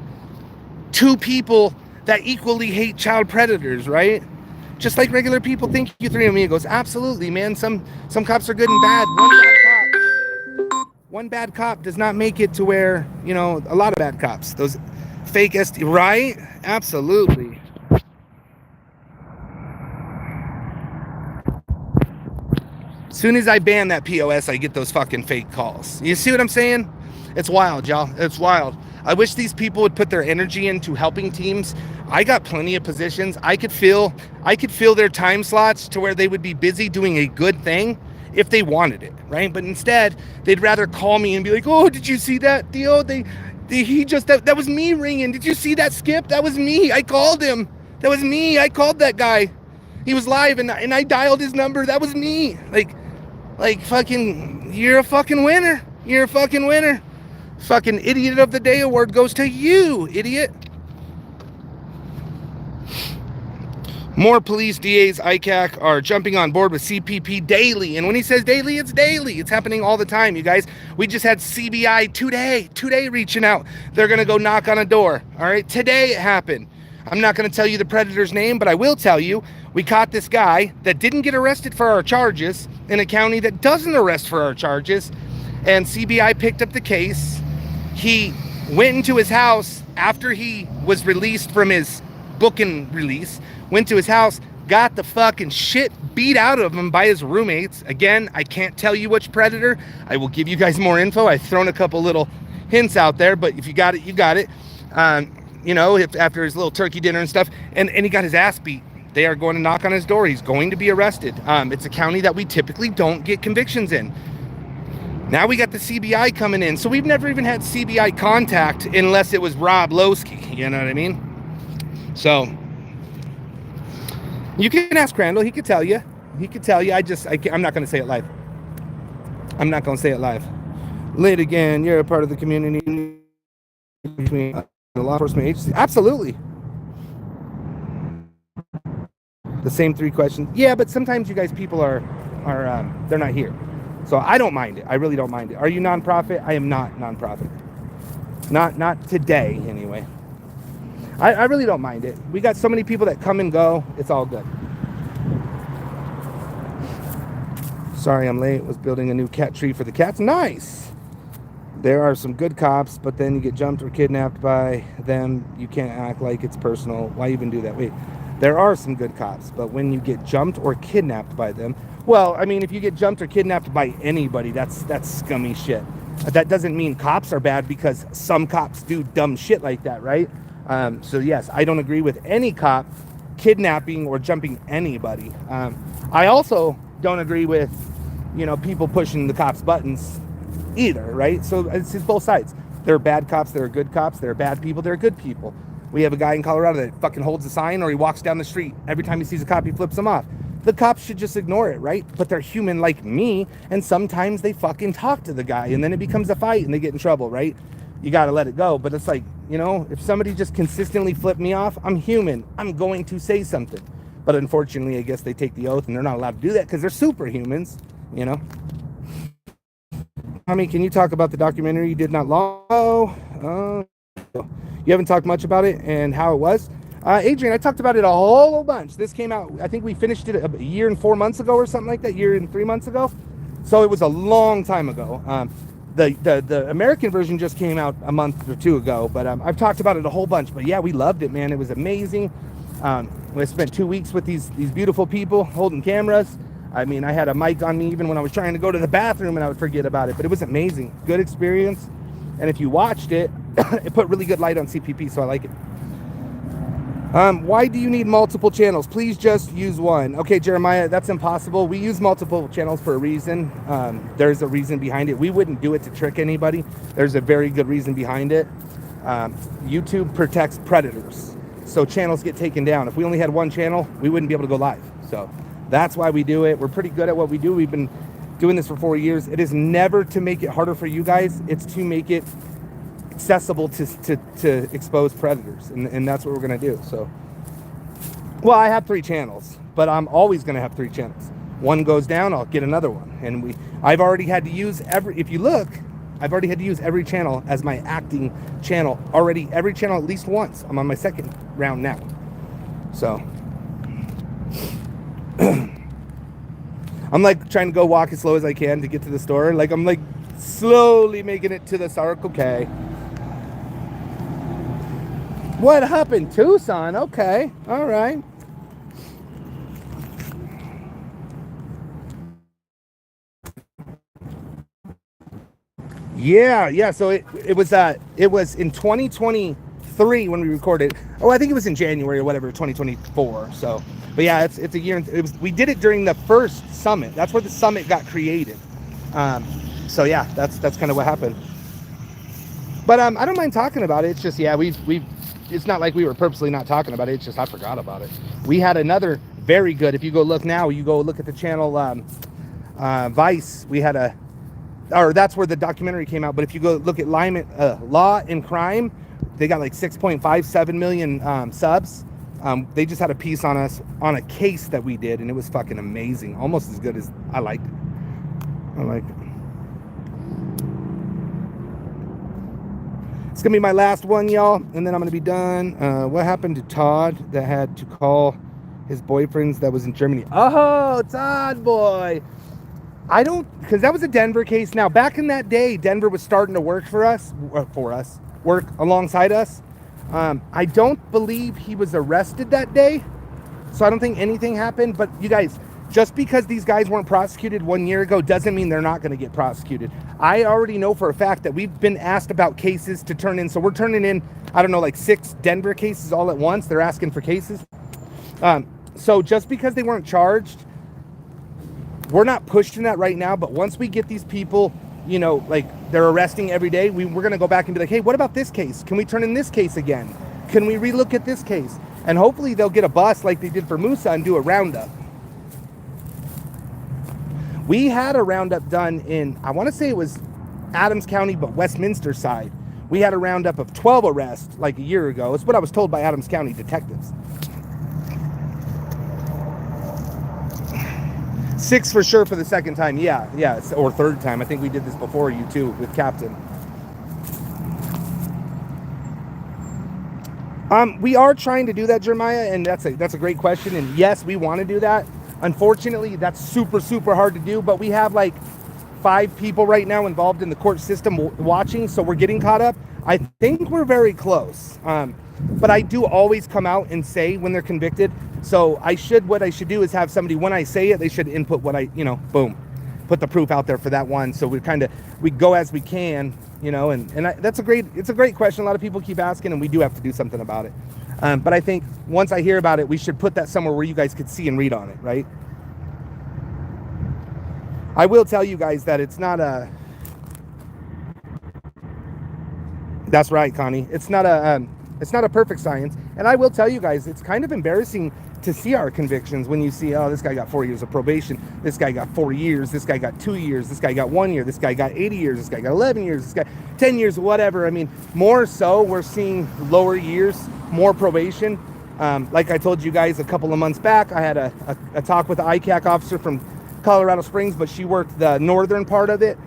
2 people that equally hate child predators, right? Just like regular people think you 3 amigos. Absolutely, man. Some cops are good and bad. One bad cop does not make it to where, you know, a lot of bad cops. Those fake right? Absolutely. As soon as I ban that POS, I get those fucking fake calls. You see what I'm saying? It's wild, y'all. It's wild. I wish these people would put their energy into helping teams. I got plenty of positions. I could fill their time slots to where they would be busy doing a good thing if they wanted it, right? But instead, they'd rather call me and be like, "Oh, did you see that, Theo? That was me ringing. Did you see that, Skip? That was me. I called him. That was me. I called that guy. He was live and I dialed his number. That was me." Like fucking, you're a fucking winner. You're a fucking winner. Fucking Idiot of the Day award goes to you, idiot. More police DAs, ICAC, are jumping on board with CPP daily. And when he says daily, it's daily. It's happening all the time, you guys. We just had CBI today reaching out. They're going to go knock on a door. All right, today it happened. I'm not going to tell you the predator's name, but I will tell you, we caught this guy that didn't get arrested for our charges in a county that doesn't arrest for our charges. And CBI picked up the case. He went into his house after he was released from his booking release, went to his house, got the fucking shit beat out of him by his roommates. Again, I can't tell you which predator. I will give you guys more info. I've thrown a couple little hints out there, but if you got it, you got it. You know, after his little turkey dinner and stuff, and he got his ass beat. They are going to knock on his door. He's going to be arrested. It's a county that we typically don't get convictions in. Now we got the CBI coming in. So we've never even had CBI contact unless it was Rob Lowski. You know what I mean? So you can ask Crandall. He could tell you. He could tell you. I'm not going to say it live. I'm not going to say it live. Late again. You're a part of the community between the law enforcement agency. Absolutely. The same 3 questions. Yeah, but sometimes you guys, people are they're not here. So I don't mind it. I really don't mind it. Are you nonprofit? I am not nonprofit. Not today, anyway. I really don't mind it. We got so many people that come and go. It's all good. Sorry I'm late. Was building a new cat tree for the cats. Nice. There are some good cops, but then you get jumped or kidnapped by them. You can't act like it's personal. Why even do that? Wait. There are some good cops, but when you get jumped or kidnapped by them, well, I mean, if you get jumped or kidnapped by anybody, that's scummy shit. That doesn't mean cops are bad, because some cops do dumb shit like that, right? So yes, I don't agree with any cop kidnapping or jumping anybody. I also don't agree with, you know, people pushing the cops' buttons either, right? So it's both sides. There are bad cops, there are good cops, there are bad people, there are good people. We have a guy in Colorado that fucking holds a sign, or he walks down the street. Every time he sees a cop, he flips him off. The cops should just ignore it, right? But they're human like me, and sometimes they fucking talk to the guy, and then it becomes a fight, and they get in trouble, right? You got to let it go. But it's like, you know, if somebody just consistently flipped me off, I'm human. I'm going to say something. But unfortunately, I guess they take the oath, and they're not allowed to do that because they're superhumans, you know? Tommy, can you talk about the documentary you did not long ago? You haven't talked much about it and how it was. Adrian, I talked about it a whole bunch. This came out, I think we finished it a year and 4 months ago or something like that, year and 3 months ago. So it was a long time ago. The American version just came out a month or two ago, but I've talked about it a whole bunch. But yeah, we loved it, man. It was amazing. I spent 2 weeks with these beautiful people holding cameras. I mean, I had a mic on me even when I was trying to go to the bathroom, and I would forget about it. But it was amazing. Good experience. And if you watched it, it put really good light on CPP, so I like it. Why do you need multiple channels? Please just use one. Okay, Jeremiah, that's impossible. We use multiple channels for a reason. There's a reason behind it. We wouldn't do it to trick anybody. There's a very good reason behind it. YouTube protects predators, so channels get taken down. If we only had one channel, we wouldn't be able to go live. So that's why we do it. We're pretty good at what we do. We've been doing this for 4 years. It is never to make it harder for you guys. It's to make it accessible to expose predators, and that's what we're going to do. So, well, I have 3 channels, but I'm always going to have 3 channels. One goes down, I'll get another one. And I've already had to use if you look, I've already had to use every channel as my acting channel already, every channel at least once. I'm on my 2nd round now. So I'm like trying to go walk as slow as I can to get to the store. Like I'm like slowly making it to the Circle K. What happened? Tucson? Okay. All right. Yeah. So it was in 2023 when we recorded. Oh, I think it was in January or whatever, 2024. So, but yeah, it's a year. We did it during the first summit. That's where the summit got created. So yeah, that's kind of what happened. But I don't mind talking about it. It's just, yeah, it's not like we were purposely not talking about it. It's just I forgot about it. We had another very good, if you go look now, you go look at the channel Vice, we had that's where the documentary came out. But if you go look at Law and Crime, they got like 6.57 million subs. They just had a piece on us on a case that we did, and it was fucking amazing. Almost as good as I liked it. It's gonna be my last one, y'all, and then I'm gonna be done. What happened to Todd that had to call his boyfriends that was in Germany? Oh, Todd boy. Because that was a Denver case. Now, back in that day, Denver was starting to work work alongside us. I don't believe he was arrested that day, so I don't think anything happened. But you guys, just because these guys weren't prosecuted 1 year ago doesn't mean they're not going to get prosecuted. I already know for a fact that we've been asked about cases to turn in. So we're turning in, I don't know, like 6 Denver cases all at once. They're asking for cases. So just because they weren't charged, we're not pushing that right now. But once we get these people, you know, like they're arresting every day, we're going to go back and be like, hey, what about this case? Can we turn in this case again? Can we relook at this case? And hopefully they'll get a bus like they did for Musa and do a roundup. We had a roundup done in, I want to say it was Adams County, but Westminster side. We had a roundup of 12 arrests like a year ago. It's what I was told by Adams County detectives. 6 for sure for the second time. Yeah, or third time. I think we did this before you too with Captain. We are trying to do that, Jeremiah, and that's a great question. And yes, we want to do that. Unfortunately, that's super, super hard to do, but we have like 5 people right now involved in the court system watching, so we're getting caught up. I think we're very close. But I do always come out and say when they're convicted. So what I should do is have somebody, when I say it, they should input what boom, put the proof out there for that one. So we go as we can, and it's a great question. A lot of people keep asking, and we do have to do something about it. But I think once I hear about it, we should put that somewhere where you guys could see and read on it, right? I will tell you guys that it's not that's right, Connie. It's not It's not a perfect science. And I will tell you guys, it's kind of embarrassing to see our convictions when you see, oh, this guy got 4 years of probation, this guy got 4 years, this guy got 2 years, this guy got 1 year, this guy got 80 years, this guy got 11 years, this guy 10 years, whatever. I mean, more so we're seeing lower years, more probation. Like I told you guys a couple of months back, I had a talk with the ICAC officer from Colorado Springs, but she worked the northern part of it,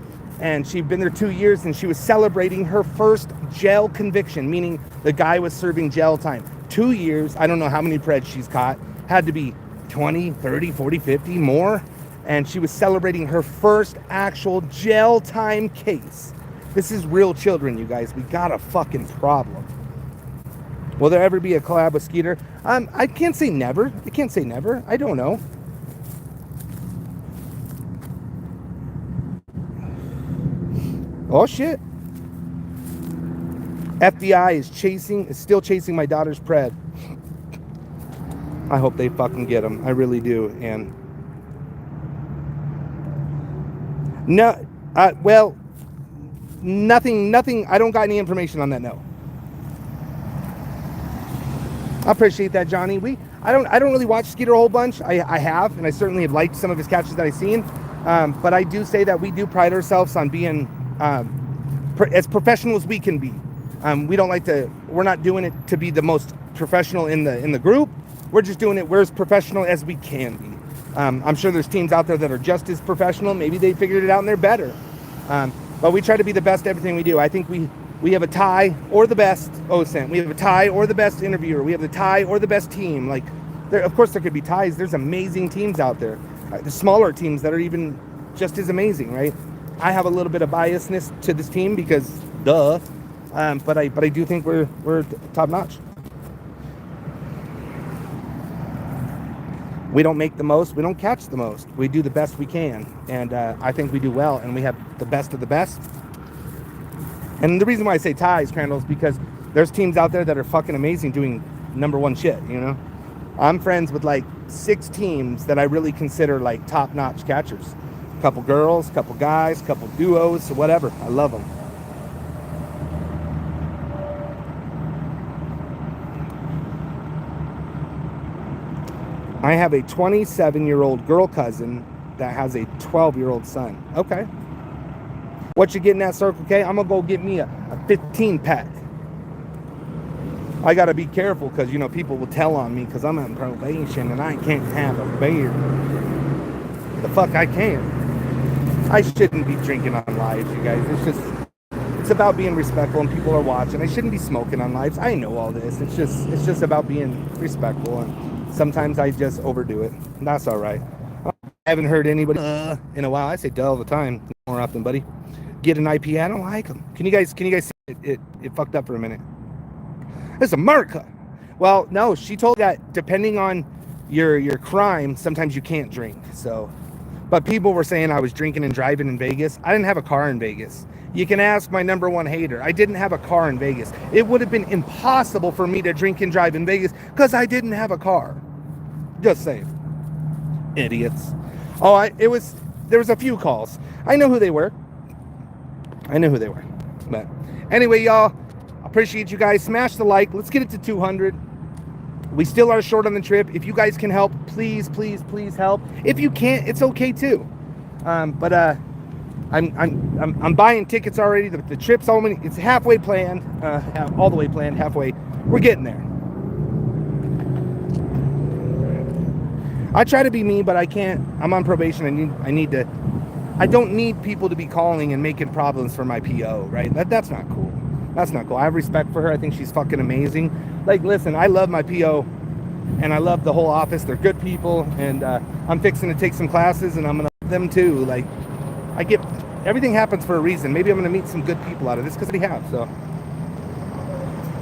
and she'd been there 2 years, and she was celebrating her first jail conviction, meaning the guy was serving jail time. 2 years, I don't know how many preds she's caught, had to be 20, 30, 40, 50, more, and she was celebrating her first actual jail time case. This is real children, you guys. We got a fucking problem. Will there ever be a collab with Skeeter? I can't say never. I can't say never. I don't know. Oh shit. FBI is still chasing my daughter's pred. I hope they fucking get him. I really do. And no, well, nothing. I don't got any information on that. No. I appreciate that, Johnny. I don't really watch Skeeter a whole bunch. I have, and I certainly have liked some of his catches that I've seen. But I do say that we do pride ourselves on being as professional as we can be. We don't like to. We're not doing it to be the most professional in the group. We're just doing it. We're as professional as we can be. I'm sure there's teams out there that are just as professional. Maybe they figured it out and they're better. But we try to be the best at everything we do. I think we have a tie or the best OSINT. We have a tie or the best interviewer. We have the tie or the best team. Like, of course there could be ties. There's amazing teams out there. The smaller teams that are even just as amazing, right? I have a little bit of biasness to this team because, duh. But I do think we're top notch. We don't make the most. We don't catch the most. We do the best we can. And I think we do well. And we have the best of the best. And the reason why I say ties, Crandall, is because there's teams out there that are fucking amazing doing number one shit, you know? I'm friends with like 6 teams that I really consider like top-notch catchers. A couple girls, a couple guys, a couple duos, whatever. I love them. I have a 27-year-old girl cousin that has a 12-year-old son. Okay. What you getting at, Circle K? I'm going to go get me a 15-pack. I got to be careful because, you know, people will tell on me because I'm on probation and I can't have a beer. The fuck I can. I shouldn't be drinking on lives, you guys. It's about being respectful and people are watching. I shouldn't be smoking on lives. I know all this. It's just about being respectful, and sometimes I just overdo it. That's all right. I haven't heard anybody in a while. I say duh all the time, more often, buddy. Get an IPA. I don't like them. Can you guys see it fucked up for a minute? It's America. Well, no, she told that depending on your crime, sometimes you can't drink. So, but people were saying I was drinking and driving in Vegas. I didn't have a car in Vegas. You can ask my number one hater. I didn't have a car in Vegas. It would have been impossible for me to drink and drive in Vegas because I didn't have a car. Just saying. Idiots. Oh, there was a few calls. I know who they were. But anyway, y'all, appreciate you guys. Smash the like. Let's get it to 200. We still are short on the trip. If you guys can help, please, please, please help. If you can't, it's okay too. But I'm buying tickets already. The trip's it's halfway planned. All the way planned. Halfway. We're getting there. I try to be me, but I can't. I'm on probation. I don't need people to be calling and making problems for my PO, right? That's not cool. That's not cool. I have respect for her. I think she's fucking amazing. Like, listen, I love my PO and I love the whole office. They're good people, and I'm fixing to take some classes and I'm gonna love them too. Like, everything happens for a reason. Maybe I'm gonna meet some good people out of this because they have. So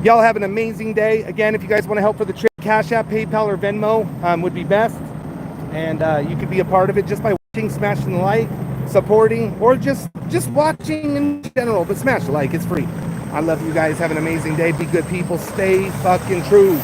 y'all have an amazing day. Again, if you guys want to help for the trip, Cash App, PayPal, or Venmo would be best. And you could be a part of it just by watching, smashing the like, supporting, or just watching in general. But smash the like, it's free. I love you guys. Have an amazing day. Be good people. Stay fucking true.